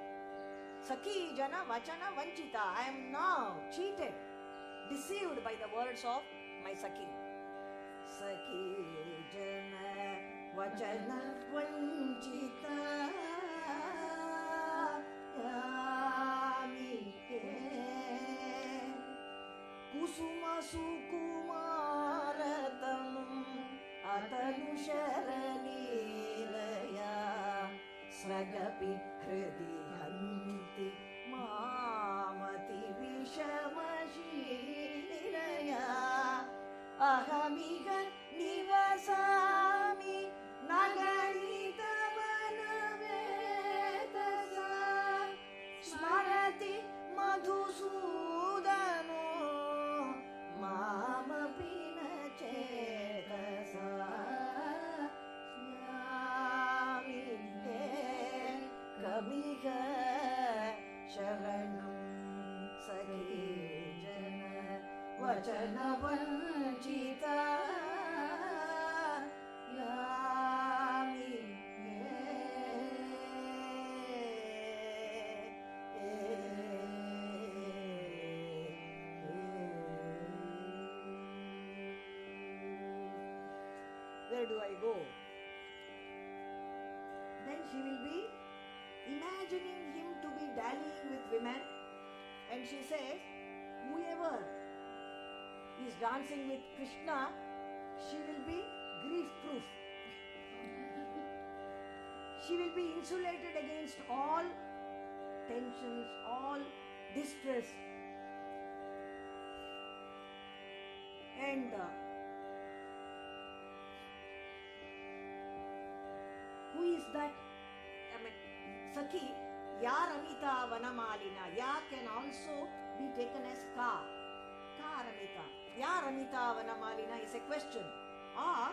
Sakhi jana vachana vanchita. I am now cheated, deceived by the words of my Sakhi. Sakhi jana vachana vanchita. Kusuma sukumaratam atanusharaneelaya sragapi hridi hanti mamati vishamashilaya ahamiga nivasami nagarita vanavetasa smarati madhusudano mama pina chetasa yamihe kamiga sharanam sakhi jana vachana vanchita Where do I go? Then she will be imagining him to be dallying with women, and she says, whoever is dancing with Krishna, she will be grief-proof. She will be insulated against all tensions, all distress. And who is that? Sakhi, Ya Ramita Vanamalina. Ya can also be taken as Ka. Ka Ramita. Ya Ramita Vanamalina is a question. Or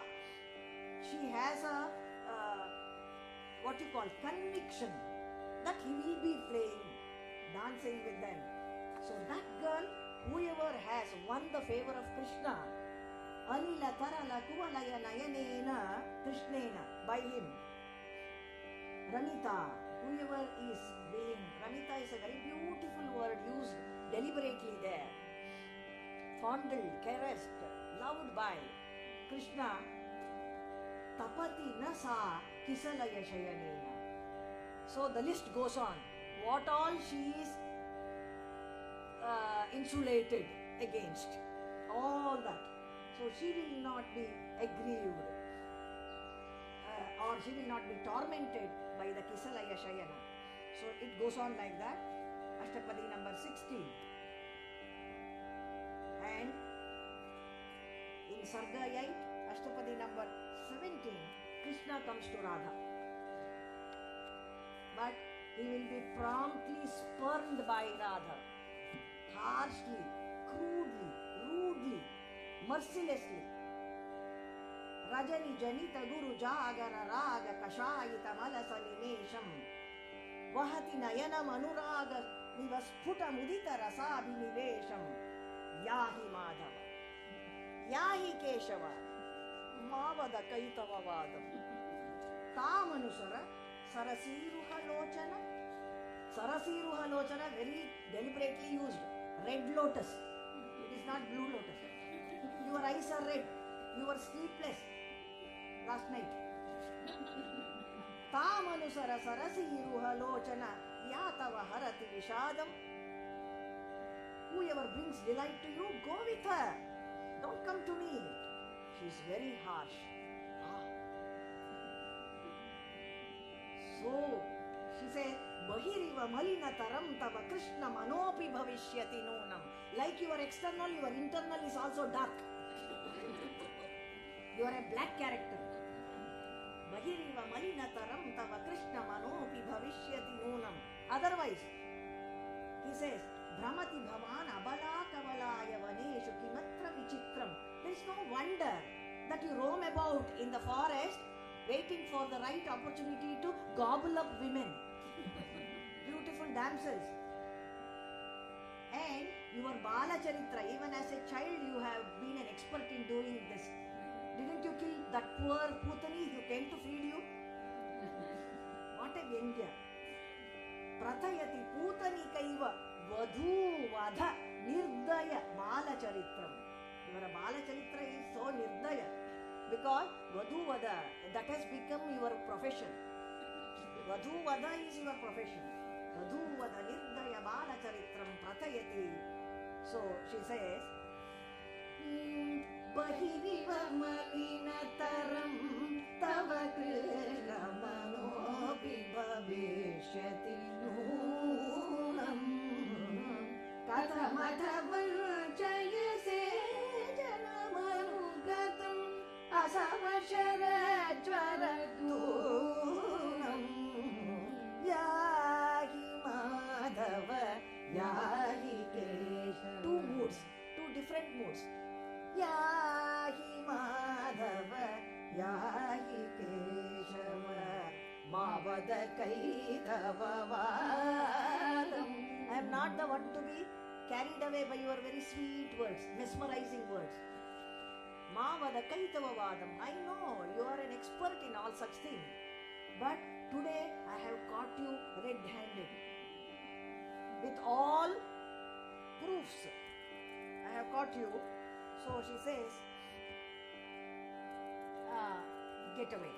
she has a what you call conviction that he will be playing, dancing with them. So that girl, whoever has won the favor of Krishna, Anila Tarala Kuvalaya Nayanena Krishnena, by him. Ramita, whoever is being, Ramita is a very beautiful word used deliberately there. Fondled, caressed, loved by Krishna. Tapati nasa kisalaya shayanena. So the list goes on. What all she is insulated against. All that. So she will not be aggrieved. Or she will not be tormented by the Kisalaya Shayana. So it goes on like that. Ashtapadi number 16. And in Sarga 8, Ashtapadi number 17, Krishna comes to Radha. But he will be promptly spurned by Radha. Harshly, crudely, rudely, mercilessly. Rajani Janita Guru Jagara Raga Kashayita Malasa Nimesham Vahati Nayanam Anuraga Nivasputa Mudita Rasabhinivesham Yahi Madhava Yahi Keshava Mavada Kaitavavadam Tamanusara Sarasiruha Lochana very deliberately used. Red lotus. It is not blue lotus. Your eyes are red. You were sleepless last night. Tamanusara sarasiruha lochana yatava harati vishadam. Whoever brings delight to you, go with her. Don't come to me. She is very harsh. So, she said, Bahiriva malina taram tava Krishna manopi bhavishyati nunam. Like your external, your internal is also dark. You are a black character. Bahiriva malina taram tava Krishna manopi bhavishyati nunam. Otherwise, he says, Brahmati bhavan abala kavalaya vaneshu kimatra vichitram. There is no wonder that you roam about in the forest waiting for the right opportunity to gobble up women. Beautiful damsels. And your Bala Charitra, even as a child you have been an expert in doing this. Didn't you kill that poor Putani who came to feed you? What a Vyangya. Prathayati Putani Kaiva Vadhu Vadha Nirdaya Bala Charitram. Your Bala Charitra is so Nirdaya. Because Vadhu Vada, that has become your profession. Vadhu Vada is your profession. Vadhu Vada Nirdaya Bala Charitram Prathayati. So she says, Bahiriva Malinataram Tava Krishna Manopi Bhavishyati Nunam Kathamatavan Chayase Janamanugatam Asavasharadvaradunam Yahi Madhava Yahi Kesha. Two moods, two different moods. Yahi Madhava Yahi Keshava Mavada Kaitavavadam. I am not the one to be carried away by your very sweet words, mesmerizing words. Mavada Kaitavavadam. I know you are an expert in all such things. But today I have caught you red-handed. With all proofs, I have caught you. So she says, get away.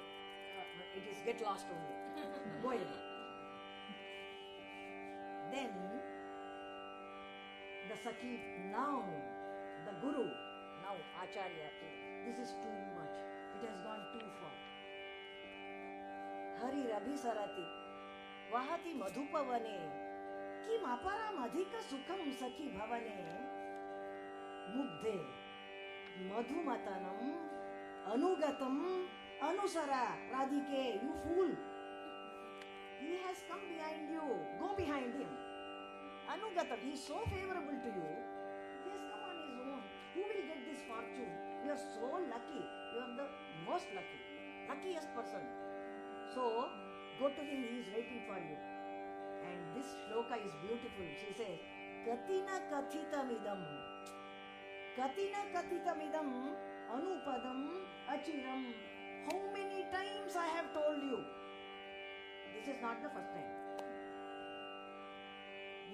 It is get lost only. Go away. Then the Sakhi, now the Guru, now Acharya, this is too much. It has gone too far. Hari Rabhi Sarati, Vahati Madhupavane, Kim aparam adhika sukham Sakhi bhavane, Mugdhe, Madhumatanam, Anugatam, Anusara, Radhike, you fool. He has come behind you. Go behind him. Anugatam, he is so favorable to you. He has come on his own. Who will get this fortune? You are so lucky. You are the most lucky. Luckiest person. So, go to him. He is waiting for you. And this shloka is beautiful. She says, Katina kathitamidam. Katina kathitamidam anupadam achiram. How many times I have told you? This is not the first time.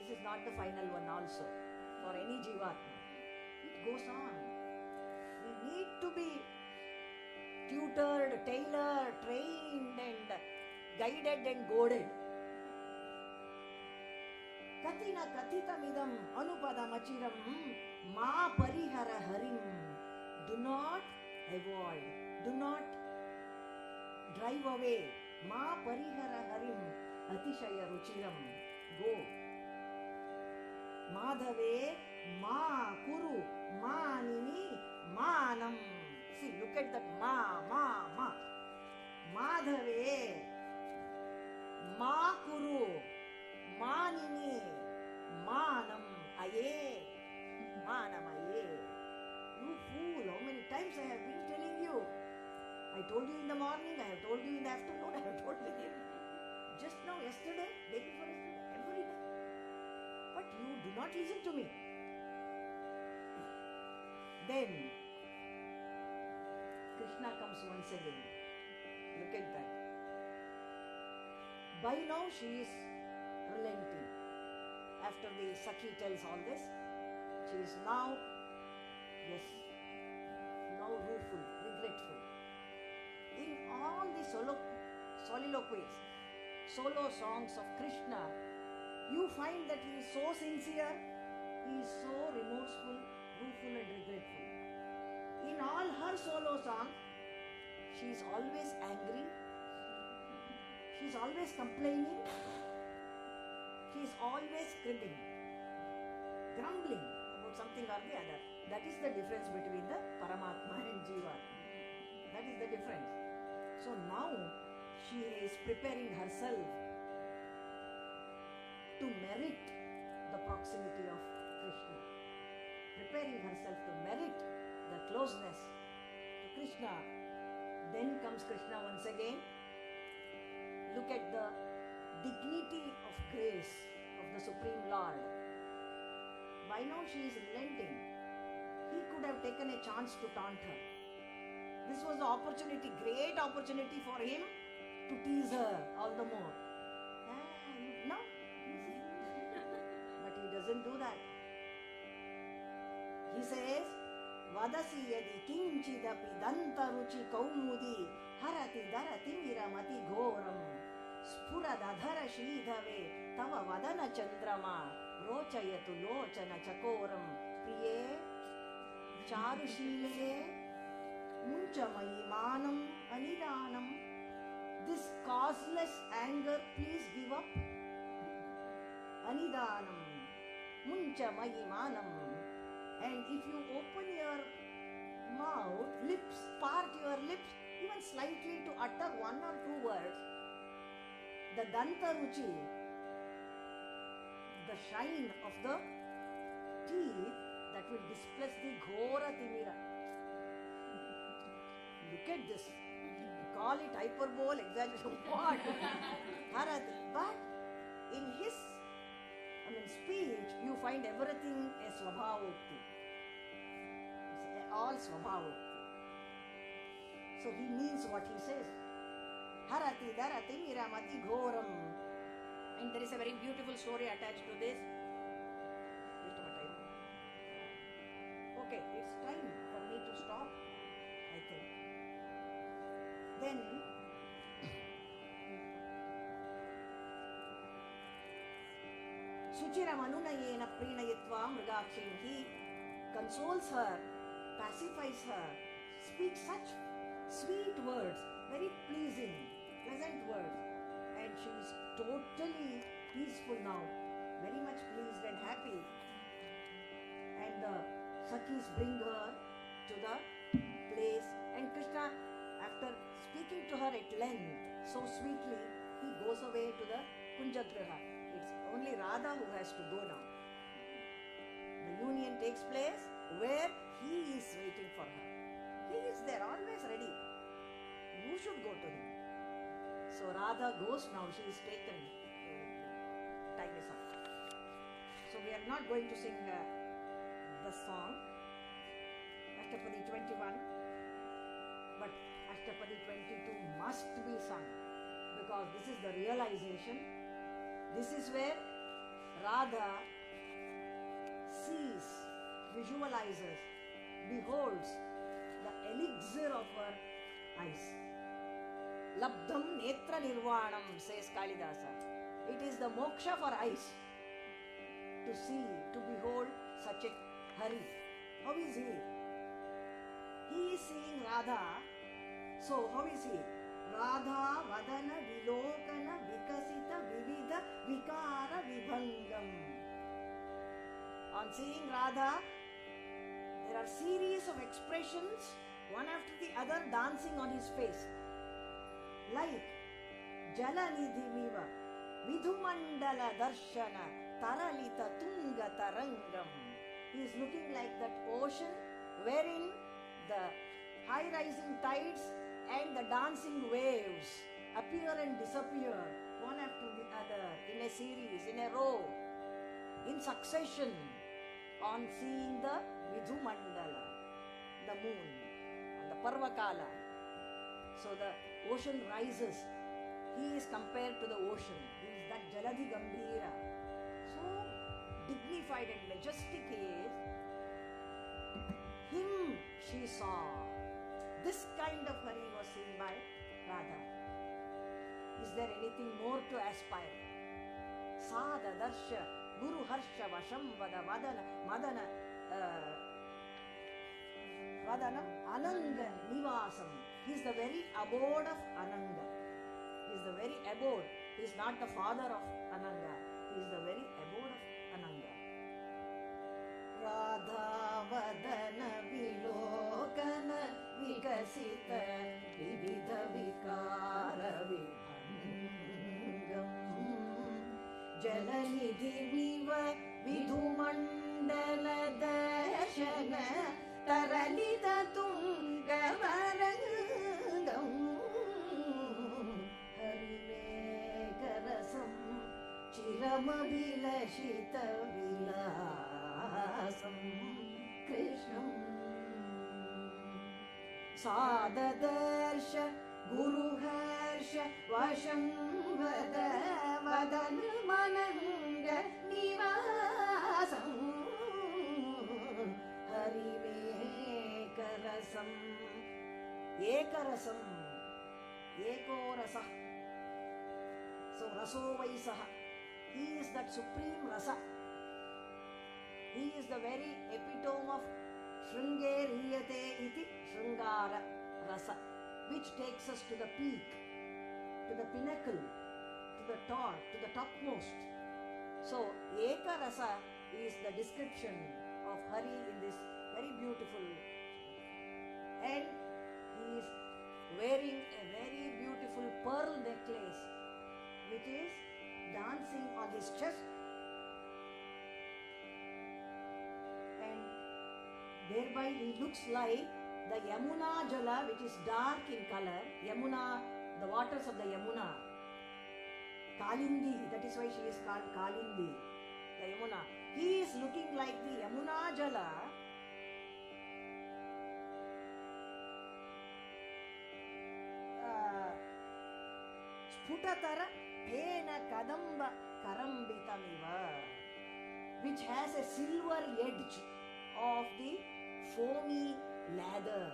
This is not the final one also. For any Jivatma. It goes on. We need to be tutored, tailored, trained and guided and goaded. Katina Kathitamidam Anupadamachiram Ma Parihara Harim. Do not avoid, do not drive away. Ma Parihara Harim Atishaya Ruchiram. Go. Madhave Ma Kuru Manini Manam. See, look at that Ma. Madhave Ma Kuru Manini Manam Aye. Manam Aye. You fool, how many times I have been telling you? I told you in the morning, I have told you in the afternoon, I have told you just now, yesterday, day before yesterday, every day. But you do not listen to me. Then Krishna comes once again. Look at that. By now she is relenting. After the Sakhi tells all this, she is now, yes, now rueful, regretful. In all the soliloquies, solo songs of Krishna, you find that he is so sincere, he is so remorseful, rueful and regretful. In all her solo songs, she is always angry, she is always complaining, she is always cribbing, grumbling about something or the other. That is the difference between the Paramatma and Jiva. That is the difference. So now she is preparing herself to merit the proximity of Krishna, preparing herself to merit the closeness to Krishna. Then comes Krishna once again. Look at the dignity of grace of the Supreme Lord. By now she is relenting. He could have taken a chance to taunt her. This was the opportunity, great opportunity for him to tease her all the more. No, but he doesn't do that. He says, Vadasi yadi kinchidapi danta ruchi kaumudi harati darati miramati ghoram spuradadhara shridhave tava vadana chandrama rochayatu lochana chakoram priye charushile munchamayi manam anidanam. This causeless anger, please give up. Anidanam munchamayi manam. And if you open your mouth, lips, part your lips, even slightly to utter one or two words, the dantaruchi, the shine of the teeth, that will displace the ghora timira. Look at this. Call it hyperbole, exaggeration, what? Harati. But in his speech, you find everything a swabhavokti. It's all swabhavokti. So he means what he says. Harati darati miramati ghoram. And there is a very beautiful story attached to this. Okay, it's time for me to stop, I think. Then Suchiram anunayena prinayitva mridakshim. He consoles her, pacifies her, speaks such sweet words, very pleasing, pleasant words. And she is totally peaceful now, very much pleased and happy. And the Sakhis bring her to the place, and Krishna, after speaking to her at length, so sweetly, he goes away to the Kunjagraha. It's only Radha who has to go now. The union takes place where he is waiting for her. He is there, always ready. You should go to him. So Radha goes now, she is taken. Time is up. So we are not going to sing the song, Ashtapadi 21, but Ashtapadi 22 must be sung, because this is the realization. This is where Radha sees, visualizes, beholds the elixir of her eyes. Labdham netra nirvanam, says Kalidasa. It is the moksha for eyes. see, to behold such a Hari. How is he? He is seeing Radha. So how is he? Radha Vadana Vilokana Vikasita Vividha Vikara Vibhangam. On seeing Radha, there are series of expressions, one after the other, dancing on his face. Like Jalanidhimiva Vidhumandala Darshana Taralita Tunga Tarangam. He is looking like that ocean wherein the high rising tides and the dancing waves appear and disappear one after the other in a series, in a row, in succession, on seeing the Vidhumandala, the moon, and the Parvakala. So the ocean rises. He is compared to the ocean. He is that Jaladi Gambhira. So dignified and majestic he is. Him she saw. This kind of Hari was seen by Radha. Is there anything more to aspire? Sada Darsha Guru Harsha Vashambada Vadana Madana Vadanam Ananga Nivasam. He is the very abode of Ananga. He is the very abode. He is not the father of Ananga. He is the very abode of Ananga. Radha Vadana Vilokana Vikasita Vividha Vikara Vibhangam Jalanidhi Viva Vidhumandala Dashana Taralita Tunga Varangam Harimekarasam Chiramavilashita Vilasam Krishnam Sadadarsha Guru Harsha Vashambada Vadan Mananga Nivasam Harimekarasam Ekarasam Ekorasa. So Raso Vaisaha. He is that supreme rasa. He is the very epitome of Shringeriyate iti Shringara rasa, which takes us to the peak, to the pinnacle, to the top, to the topmost. So Eka rasa is the description of Hari in this very beautiful, and he is wearing a very beautiful pearl necklace which is dancing on his chest, and thereby he looks like the Yamuna Jala, which is dark in color. Yamuna, the waters of the Yamuna. Kalindi, that is why she is called Kalindi, the Yamuna. He is looking like the Yamuna Jala, Sputatara Pena Kadamba Karambitamiva, which has a silver edge of the foamy lather,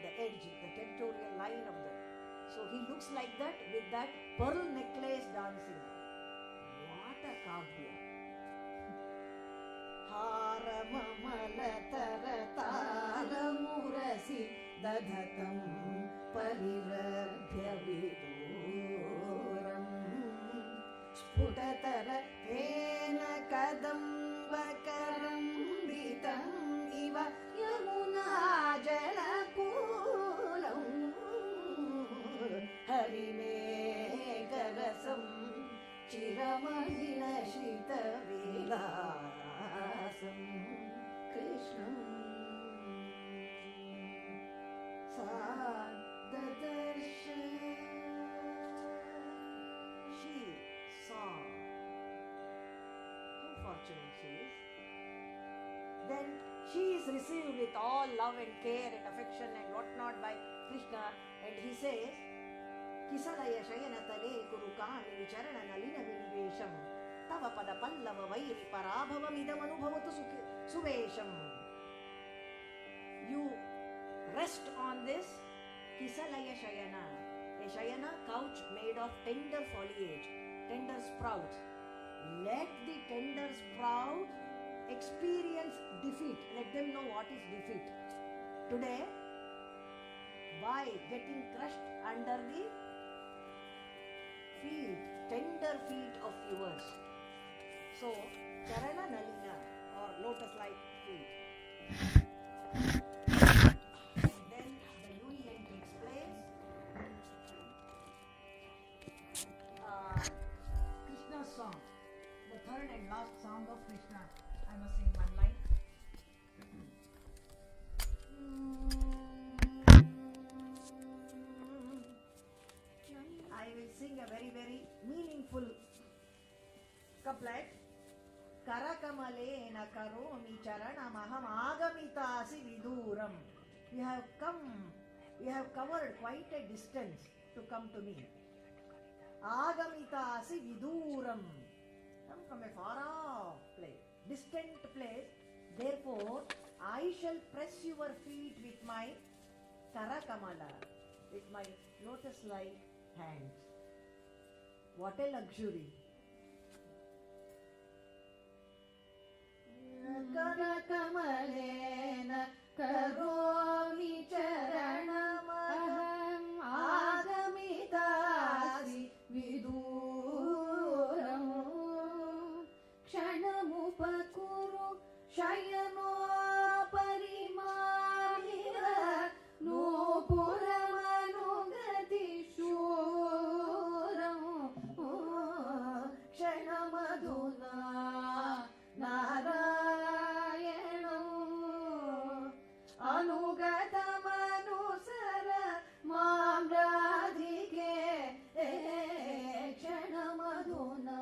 the edge, the territorial line of the. So he looks like that with that pearl necklace dancing. What a kavya! Haramamalatarataramurasi dadhatam parirabhya viduram sputatara pena kadamba karambitam iva yamuna jalakulam harimekarasam chiramahilashita vilasam Krishnam Sadadarsha. She saw. How fortunate she is. Then she is received with all love and care and affection and whatnot by Krishna, and he says, Kisalaya Shayana Tale Kurukani Vicharana Nalina Vinivesham Tava Pada Pallava Vairi Parabhavam Idam Anubhavatu Suvesham. You rest on this Kisalaya Shayana, a Shayana couch made of tender foliage, tender sprouts. Let the tender sprouts experience defeat. Let them know what is defeat. Today, by getting crushed under the feet, tender feet of yours. So, Charana Nalina or lotus-like feet. Then the union takes place. Krishna's song, the third and last song of Krishna. I must sing one line. I will sing a very, very meaningful couplet. Karakamalena karomi charanamaham agamitasi viduram. You have covered quite a distance to come to me. Agamitasi viduram. Come from a far off place, distant place. Therefore, I shall press your feet with my karakamala, with my lotus-like hands. What a luxury!
Karakamalena karomi charanamaham agamitasi viduram kshanamupakuru shayanoparimamira nupuramanu shuram ksanamaduna narayanam anugatamanusara mam radhike ksanamaduna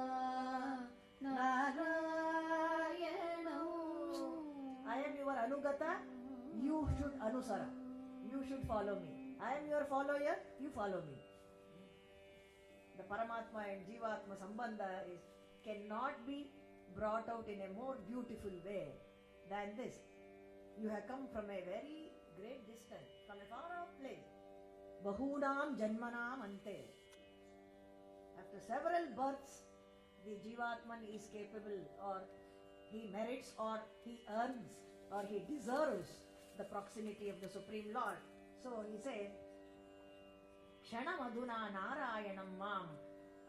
narayanam.
I am your Anugata, you should Anusara. You should follow me. I am your follower, you follow me. The Paramatma and Jivatma Sambandha cannot be brought out in a more beautiful way than this. You have come from a very great distance, from a far off place. Bahunam Janmanam Ante. After several births, the Jivatman is capable, or he merits, or he earns, or he deserves the proximity of the Supreme Lord. So he says, Ksanamaduna Narayanam Mam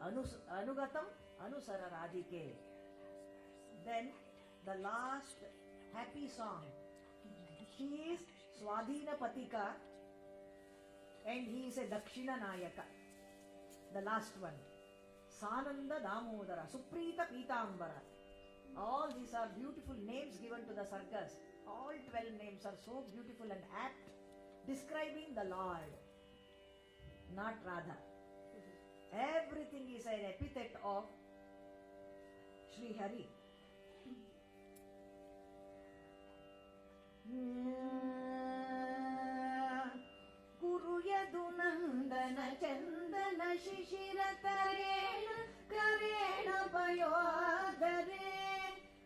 Anugatam Anusara Radhike. Then the last happy song. She is Swadhina Patika and he is a Dakshina Nayaka. The last one. Sananda Damodara, Suprita Pitambara. All these are beautiful names given to the Sargas. All 12 names are so beautiful and apt, describing the Lord, not Radha. Everything is an epithet of Sri Hari. Guru Yadunandana Chandana Shishira Tarena Karena Payodare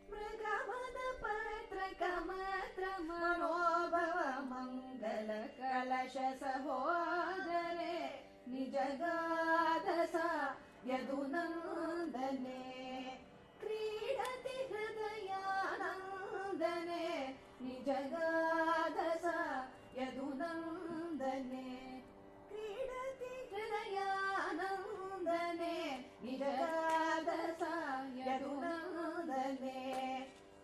Mrigamada Patra Kamatra Manobhava Mangala Kalasha Sahodare Nijagadasa Yadunandane Kridati Hridayanandane Nijagadasa Yadunandane Kridati Hridayanandane Nijagadasa Yadunandane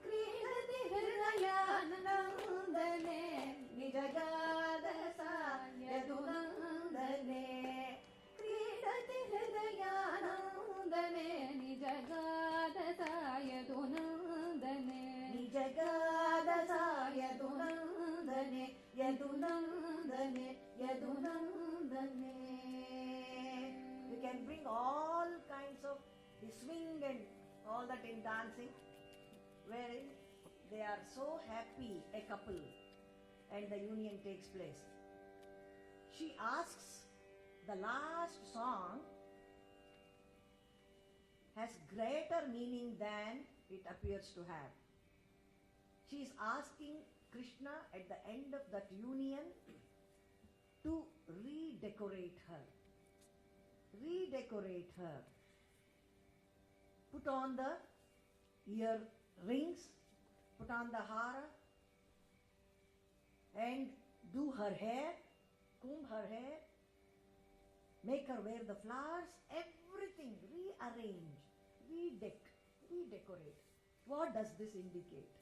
Kridati Hridayanandane Nijagadasa Yadunandane Kridati Hridayanandane Nijagadasa Yadunandane Nijagadasa Yadunandane Yadunandane Yadunandane. You can bring all kinds of the swing and all that in dancing, wherein they are so happy, a couple, and the union takes place. She asks, the last song has greater meaning than it appears to have. She is asking Krishna at the end of that union to redecorate her. Redecorate her. Put on the ear rings put on the hara, and do her hair, comb her hair, make her wear the flowers, everything, rearrange, redecorate. What does this indicate?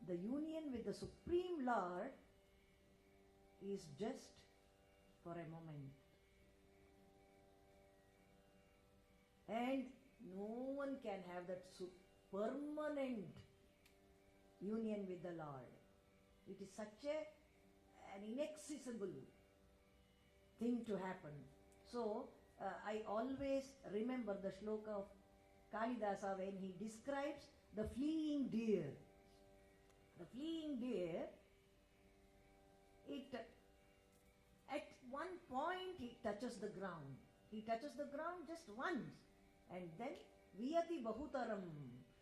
The union with the Supreme Lord is just for a moment. And no one can have that permanent union with the Lord. It is such an inaccessible thing to happen. So, I always remember the shloka of Kalidasa when he describes the fleeing deer. The fleeing deer, at one point he touches the ground. He touches the ground just once, and then Viyati Bahutaram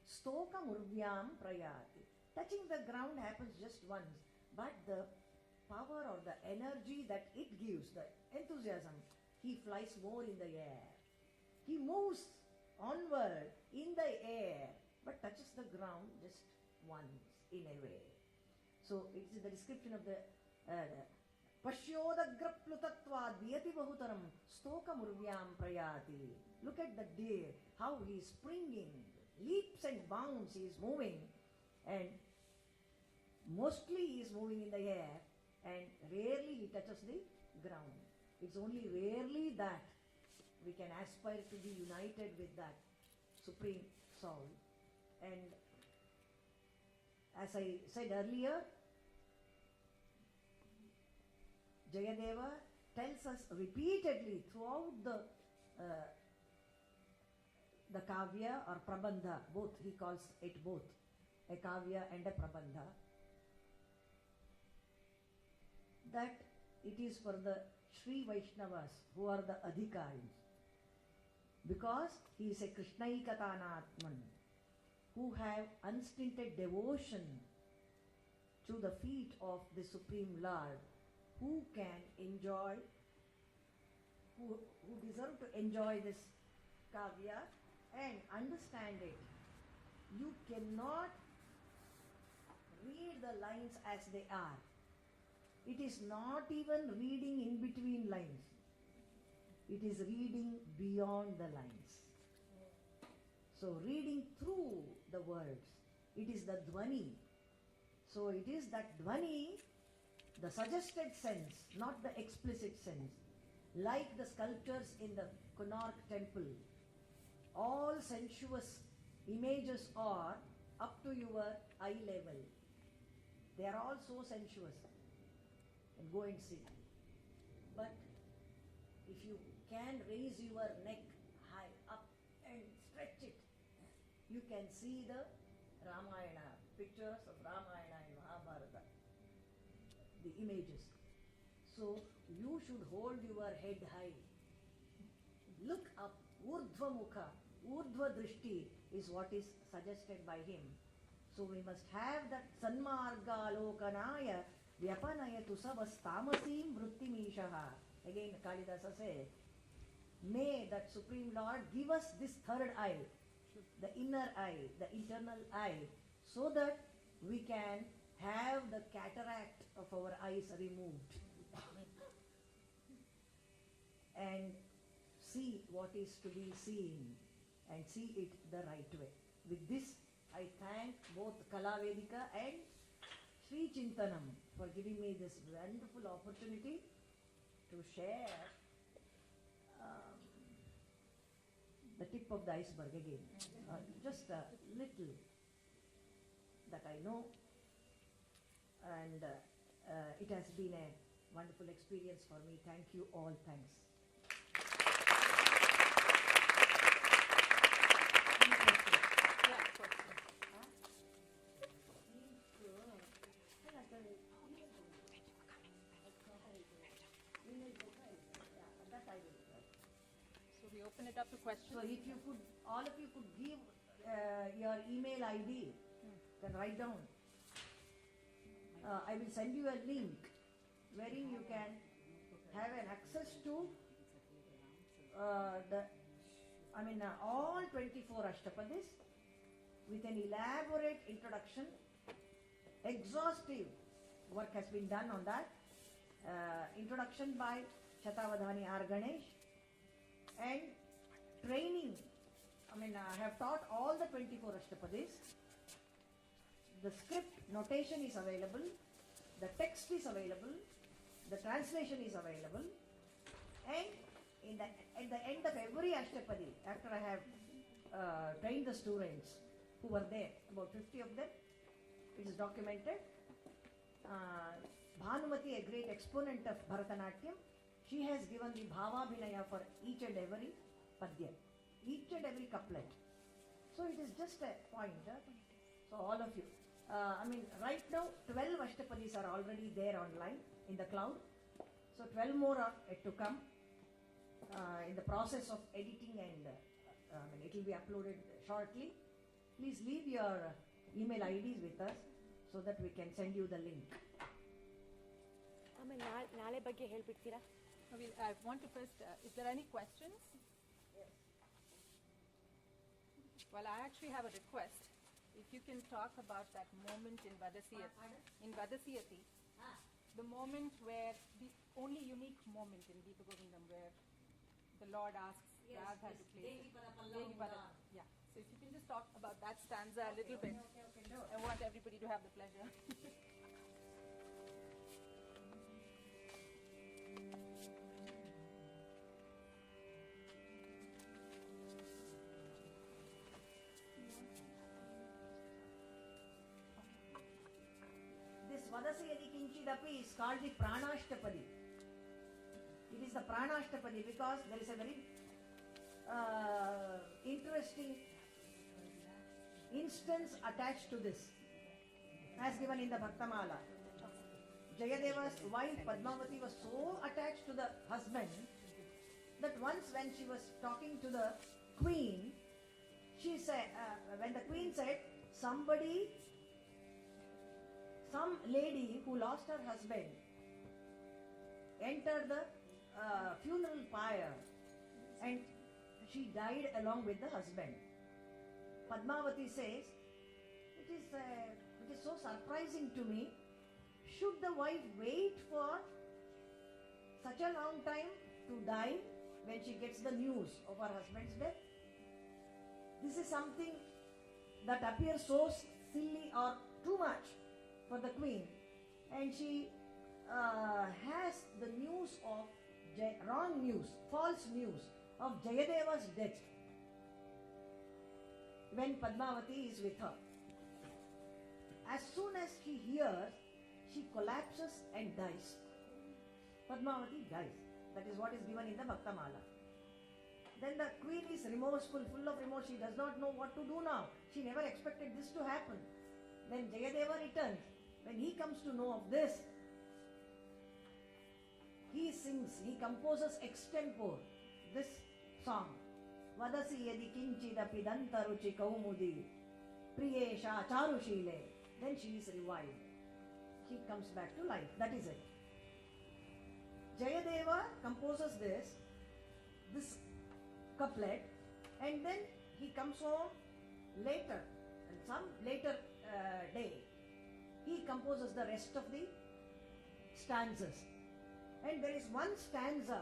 Stoka Murvyam Prayati. Touching the ground happens just once, but the power or the energy that it gives, the enthusiasm, he flies more in the air. He moves onward in the air, but touches the ground just once in a way. So it is the description of the Pashyodagraplutatvad Viyati Bahutaram Stoka Murvyam Prayati. Look at the deer, how he is springing, leaps and bounds, he is moving, and mostly he is moving in the air, and rarely he touches the ground. It's only rarely that we can aspire to be united with that Supreme Soul. And as I said earlier, Jayadeva tells us repeatedly throughout the kavya or prabandha, both, he calls it both, a kavya and a prabandha, that it is for the Sri Vaishnavas who are the adhikaris, because he is a Krishnaikatanatman who have unstinted devotion to the feet of the Supreme Lord, who can enjoy, who deserve to enjoy this kavya and understand it. You cannot read the lines as they are. It is not even reading in between lines. It is reading beyond the lines. So reading through the words, it is the dhvani. So it is that dhvani, the suggested sense, not the explicit sense. Like the sculptures in the Konark temple, all sensuous images are up to your eye level. They are all so sensuous. And go and see. But if you can raise your neck high up and stretch it, you can see the Ramayana, pictures of Ramayana and Mahabharata, the images. So you should hold your head high. Look up, Urdhva Mukha, Urdhva Drishti is what is suggested by him. So we must have that Sanmarga Lokanaya Vyapanayatu Savastamasim Vrittimishaha. Again Kalidasa says, may that Supreme Lord give us this third eye, the inner eye, the internal eye, so that we can have the cataract of our eyes removed and see what is to be seen and see it the right way. With this, I thank both Kala Vedika and Sri Chintanam for giving me this wonderful opportunity to share the tip of the iceberg again. Just a little that I know, and it has been a wonderful experience for me. Thank you all. Thanks.
So we open it up to questions.
So if you could, all of you could give your email ID, then write down. I will send you a link wherein you can have an access to all 24 Ashtapadis with an elaborate introduction. Exhaustive work has been done on that. Introduction by Shatavadhani R. Ganesh and training. I have taught all the 24 Ashtapadis. The script notation is available, the text is available, the translation is available, and at the end of every Ashtapadi, after I have trained the students who were there, about 50 of them, it is documented. Bhanumati, a great exponent of Bharatanatyam, she has given the Bhavabhinaya for each and every Padya, each and every couplet. So it is just a point. So all of you. Right now 12 Ashtapadis are already there online in the cloud. So 12 more are yet to come in the process of editing, and it will be uploaded shortly. Please leave your email IDs with us so that we can send you the link.
I want to first, is there any questions?
Yes.
Well, I actually have a request. If you can talk about that moment in Vadasiyati, the moment where, the only unique moment in Deepa Govindam where the Lord asks Radha to play. Yeah. So if you can just talk about that stanza a little bit. I want everybody to have the pleasure.
This Vadasiyadi Kinchidapi is called the Pranashtapadi. It is the Pranashtapadi because there is a very interesting instance attached to this, as given in the Bhaktamala. Jayadeva's wife Padmavati was so attached to the husband that once when she was talking to the queen, she said, when the queen said, some lady who lost her husband entered the funeral pyre and she died along with the husband. Padmavati says, it is so surprising to me. Should the wife wait for such a long time to die when she gets the news of her husband's death? This is something that appears so silly or too much for the queen, and she has the news of wrong news, false news of Jayadeva's death when Padmavati is with her. As soon as she hears, she collapses and dies. Padmavati dies. That is what is given in the Bhaktamala. Then the queen is remorseful, full of remorse. She does not know what to do now. She never expected this to happen. Then Jayadeva returns. When he comes to know of this, he sings, he composes extempore this song. Vadasi yadi kinchidapi dantaruchi kaumudi priyesha charushile. Then she is revived. She comes back to life. That is it. Jayadeva composes this couplet, and then he comes home later, and some later day, he composes the rest of the stanzas. And there is one stanza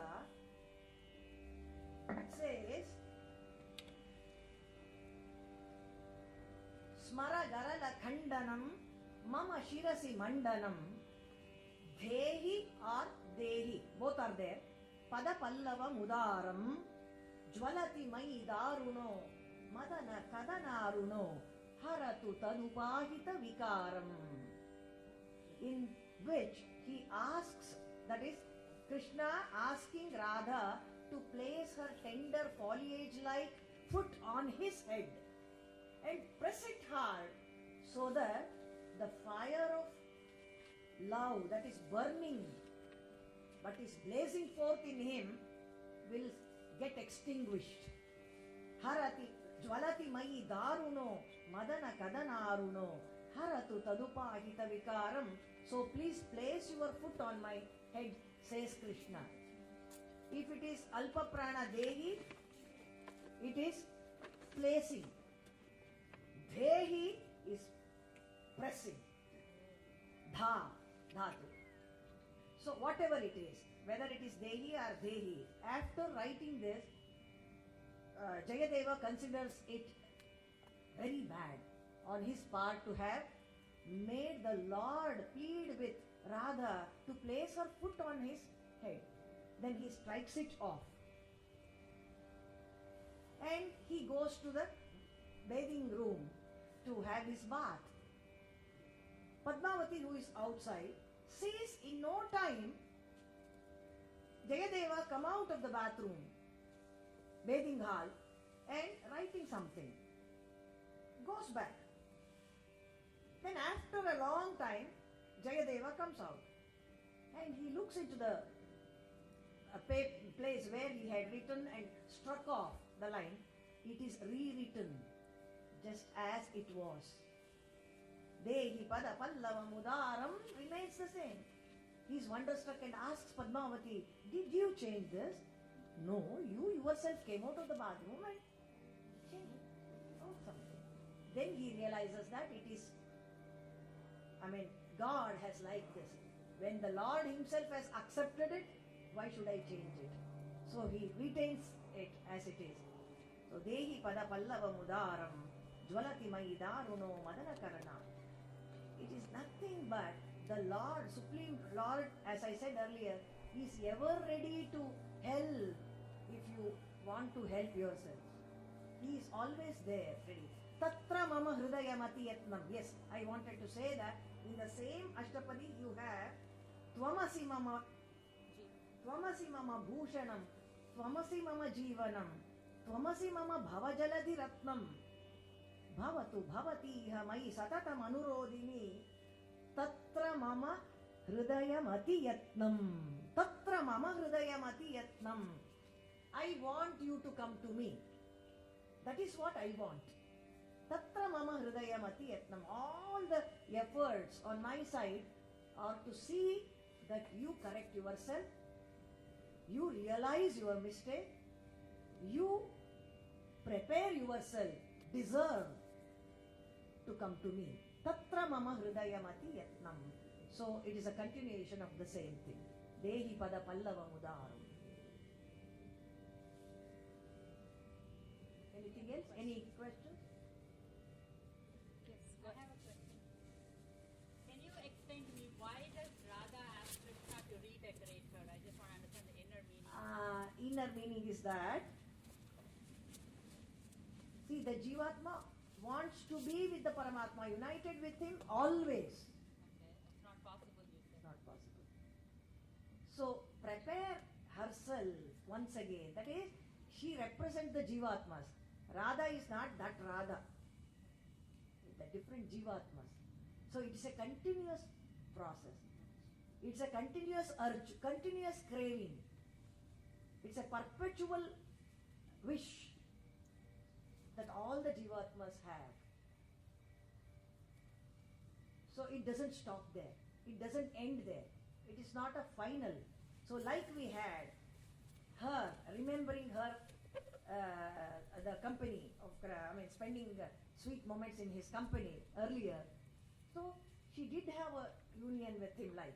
that says, Smara garala khandanam mama shirasi mandanam dhehi or dehi, both are there. Pada pallava mudaram jwalati mai daruno madana kadanaruno haratu tadupahita vikaram, in which he asks, that is Krishna asking Radha to place her tender foliage-like foot on his head and press it hard so that the fire of love that is burning but is blazing forth in him will get extinguished. Harati jwalati mai daruno madana kadanaruno haratu tadupahita vikaram. So please place your foot on my head, says Krishna. If it is alpa prana dehi, it is placing. Dehi is pressing. Dha, dhatu. So whatever it is, whether it is Dehi or Dehi, after writing this, Jayadeva considers it very bad on his part to have made the Lord plead with Radha to place her foot on his head. Then he strikes it off. And he goes to the bathing room to have his bath. Padmavati, who is outside, sees in no time Jayadeva come out of the bathroom, bathing hall, and writing something. Goes back. Then after a long time, Jayadeva comes out. And he looks into the place where he had written and struck off the line. It is rewritten just as it was. Dehi pada pallava mudaram remains the same. He is wonderstruck and asks Padmavati, did you change this? No, you yourself came out of the bathroom and changed out something. Then he realizes that it is, God has liked this. When the Lord himself has accepted it, why should I change it? So he retains it as it is. So Dehi pada pallava mudaram jvalati mai daruno madana karana. It is nothing but the Lord, Supreme Lord, as I said earlier, is ever ready to help if you want to help yourself. He is always there, ready. Tatra mama hridayamati yatnam. Yes, I wanted to say that in the same Ashtapadi you have Tvamasi mama bhushanam, Tvamasi mama jivanam, Tvamasi mama bhavajaladi ratnam, Bhavatu bhavati iha mai satatam anurodini, Tatra mama hridayamati yatnam. Tatra mama hridayamati yatnam. I want you to come to me. That is what I want. Tatra mama hridayamati yatnam. All the efforts on my side are to see that you correct yourself, you realize your mistake, you prepare yourself, deserve to come to me. Tatra mama hridayamati yatnam. So it is a continuation of the same thing. Dehi pada pallava mudaram. Anything else? Any questions?
Yes, go
I
ahead.
have a question. Can you explain to me why does Radha ask Krishna to redecorate her? I just want to understand the inner meaning.
Inner meaning is that, see, the Jivatma wants to be with the Paramatma, united with him always.
Okay, it's not possible, you said.
Not possible. So prepare herself once again. That is, she represents the Jivatmas. Radha is not that Radha. The different Jivatmas. So it is a continuous process. It's a continuous urge, continuous craving. It's a perpetual wish that all the Jivatmas have. So it doesn't stop there. It doesn't end there. It is not a final. So like we had her, remembering her, the company of, spending sweet moments in his company earlier. So she did have a union with him, like,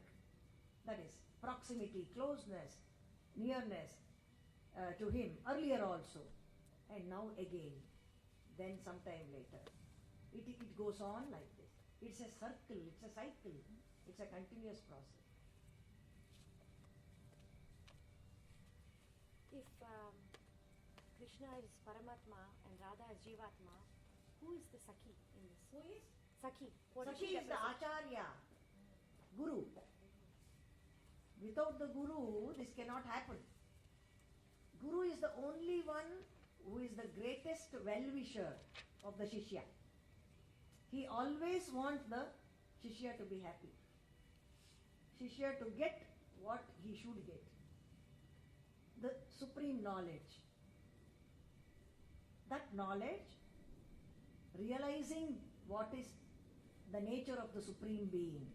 that is, proximity, closeness, nearness to him earlier also, and now again, then sometime later. It goes on like this. It's a circle, it's a cycle, it's a continuous process.
If Krishna is Paramatma and Radha is Jivatma, who is the Sakhi in this?
Who is?
Sakhi. What does
Sakhi
she
is the
represent?
Acharya, Guru. Without the Guru, this cannot happen. Guru is the only one who is the greatest well-wisher of the Shishya. He always wants the Shishya to be happy. Shishya to get what he should get. The supreme knowledge. That knowledge, realizing what is the nature of the Supreme Being.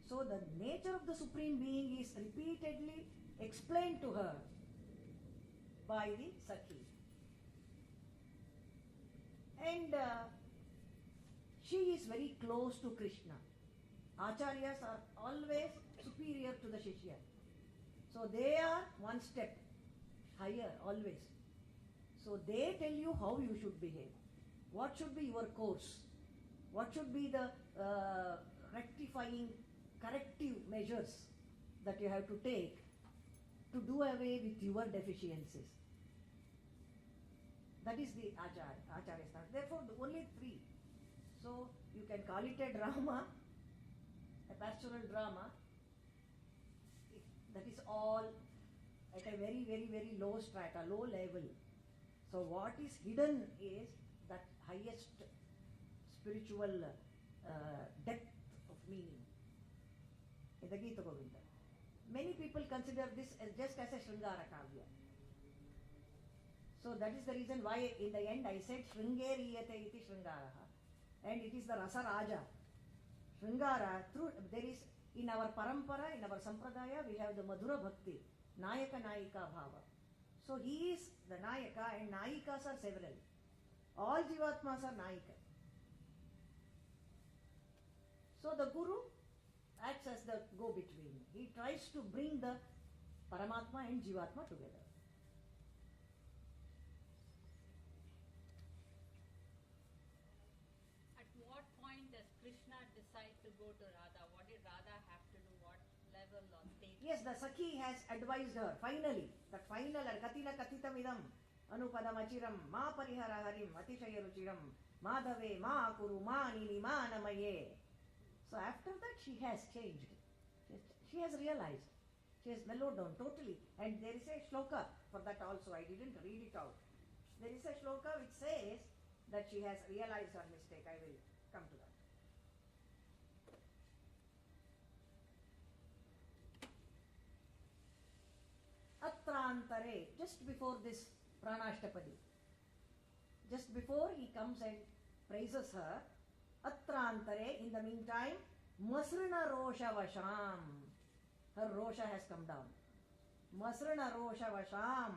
So the nature of the Supreme Being is repeatedly explained to her by the Sakhi. And she is very close to Krishna. Acharyas are always superior to the Shishya. So they are one step higher always. So they tell you how you should behave. What should be your course? What should be the rectifying, corrective measures that you have to take to do away with your deficiencies? That is the Acharya style. Therefore, only three. So you can call it a drama, a pastoral drama. That is all at a very, very, very low strata, low level. So what is hidden is that highest spiritual depth of meaning in the Gita Govinda. Many people consider this as just as a Sringara Kavya. So that is the reason why in the end I said Sringeriyate iti Sringaraha, and it is the Rasa Raja. Sringara, through there is in our parampara, in our sampradaya, we have the Madhura Bhakti, Nayaka Nayika Bhava. So he is the Nayaka, and Nayikas are several. All Jivatmas are Nayika. So the Guru acts as the go-between. He tries to bring the Paramatma and Jivatma together.
At what point does Krishna decide to go to Radha? What did Radha have to do? What level or stage?
Yes, the Sakhi has advised her, finally, that final Katina Katitamidam, Anupadamachiram, Ma Parihara Harim, Atishayaruchiram, Madhave, Ma Kuru, Ma Nini, Ma Namaye. So after that she has changed. She has realized. She has mellowed down totally. And there is a shloka for that also. I didn't read it out. There is a shloka which says that she has realized her mistake. I will come to that. Atrantare, just before this Pranashtapadi, just before he comes and praises her, Atrantare, in the meantime, Masrana Rosha Vasham. Her Rosha has come down. Masrana Rosha Vasham.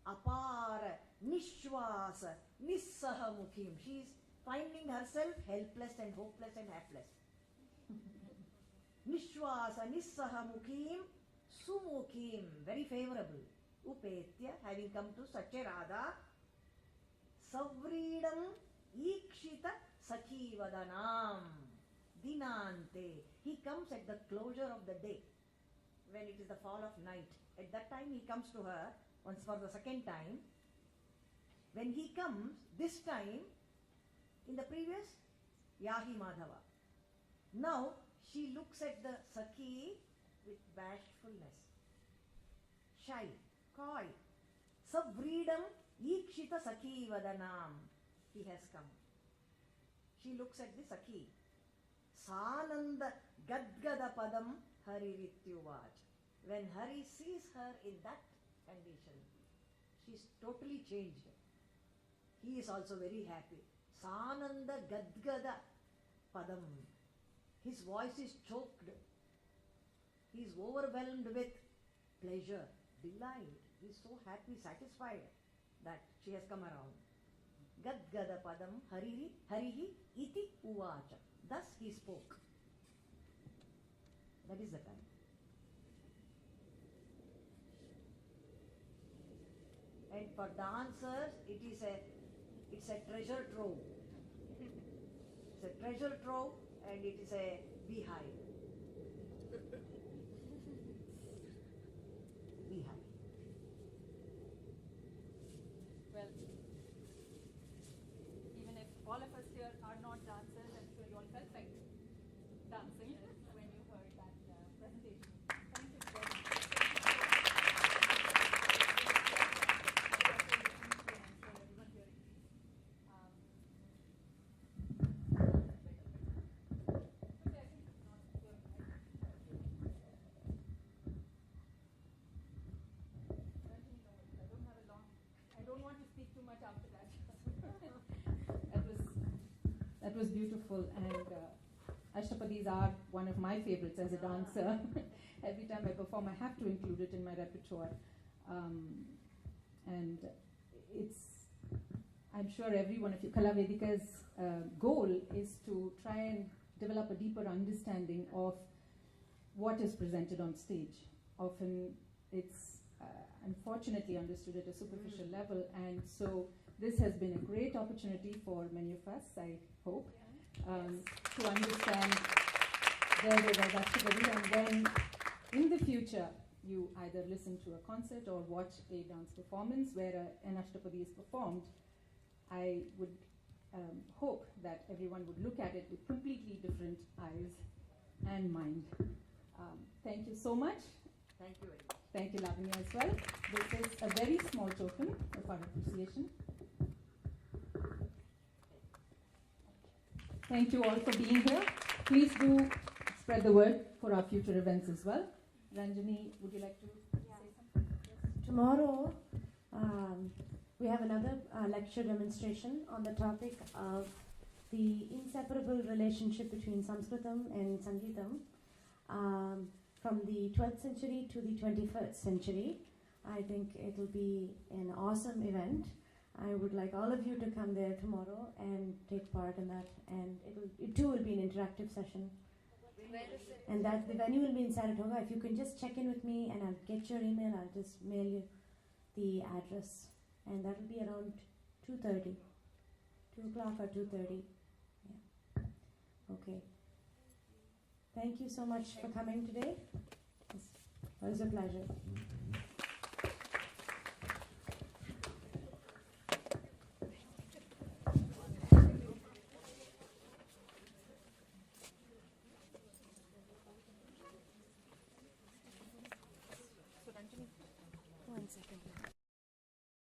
Apara Nishwasa Nissaha Mukhim. She is finding herself helpless and hopeless and hapless. Nishwasa Nissaha Mukhim Sumukhim. Very favorable. Upetya, having come to such a Radha. Savridam Ikshita Sakhi Vadanam Dinante. He comes at the closure of the day, when it is the fall of night. At that time he comes to her, once for the second time. When he comes, this time, in the previous, Yahi Madhava. Now, she looks at the Sakhi with bashfulness, shy, coy. Savridam Ikshita Sakhi Vadanam. He has come. She looks at the Sakhi. Sananda Gadgada Padam Harirityuvaj. When Hari sees her in that condition, she is totally changed. He is also very happy. Sananda Gadgada Padam. His voice is choked. He is overwhelmed with pleasure, delight. He is so happy, satisfied that she has come around. Gadgada Padam Harihi Iti Uvacha. Thus he spoke. That is the time. And for dancers, it's a treasure trove. It's a treasure trove, and it is a beehive. Beehive.
Well, even if all of us here are not dancers, I'm sure you all felt like dancing when you heard that presentation. Thank you very much. That was beautiful, and Ashtapadis are one of my favorites as a dancer. Every time I perform, I have to include it in my repertoire, and it's I'm sure every one of you, Kala Vedika's goal is to try and develop a deeper understanding of what is presented on stage. Often it's unfortunately understood at a superficial level, and so this has been a great opportunity for many of us, I hope, to understand where they were Rashtrapati, and then in the future you either listen to a concert or watch a dance performance where an Ashtapadi is performed. I would hope that everyone would look at it with completely different eyes and mind. Thank you so much.
Thank you very much.
Thank you, Lavanya, as well. This is a very small token of our appreciation. Thank you all for being here. Please do spread the word for our future events as well. Ranjani, would you like to say something? Yes.
Tomorrow, we have another lecture demonstration on the topic of the inseparable relationship between Sanskritam and Sangeetam from the 12th century to the 21st century. I think it will be an awesome event. I would like all of you to come there tomorrow and take part in that, and it too will be an interactive session.
Where is it?
And that the venue will be in Saratoga. If you can just check in with me and I'll get your email, I'll just mail you the address. And that will be around 2:30. 2 o'clock or 2:30. Yeah. Okay. Thank you so much for coming today. It was a pleasure.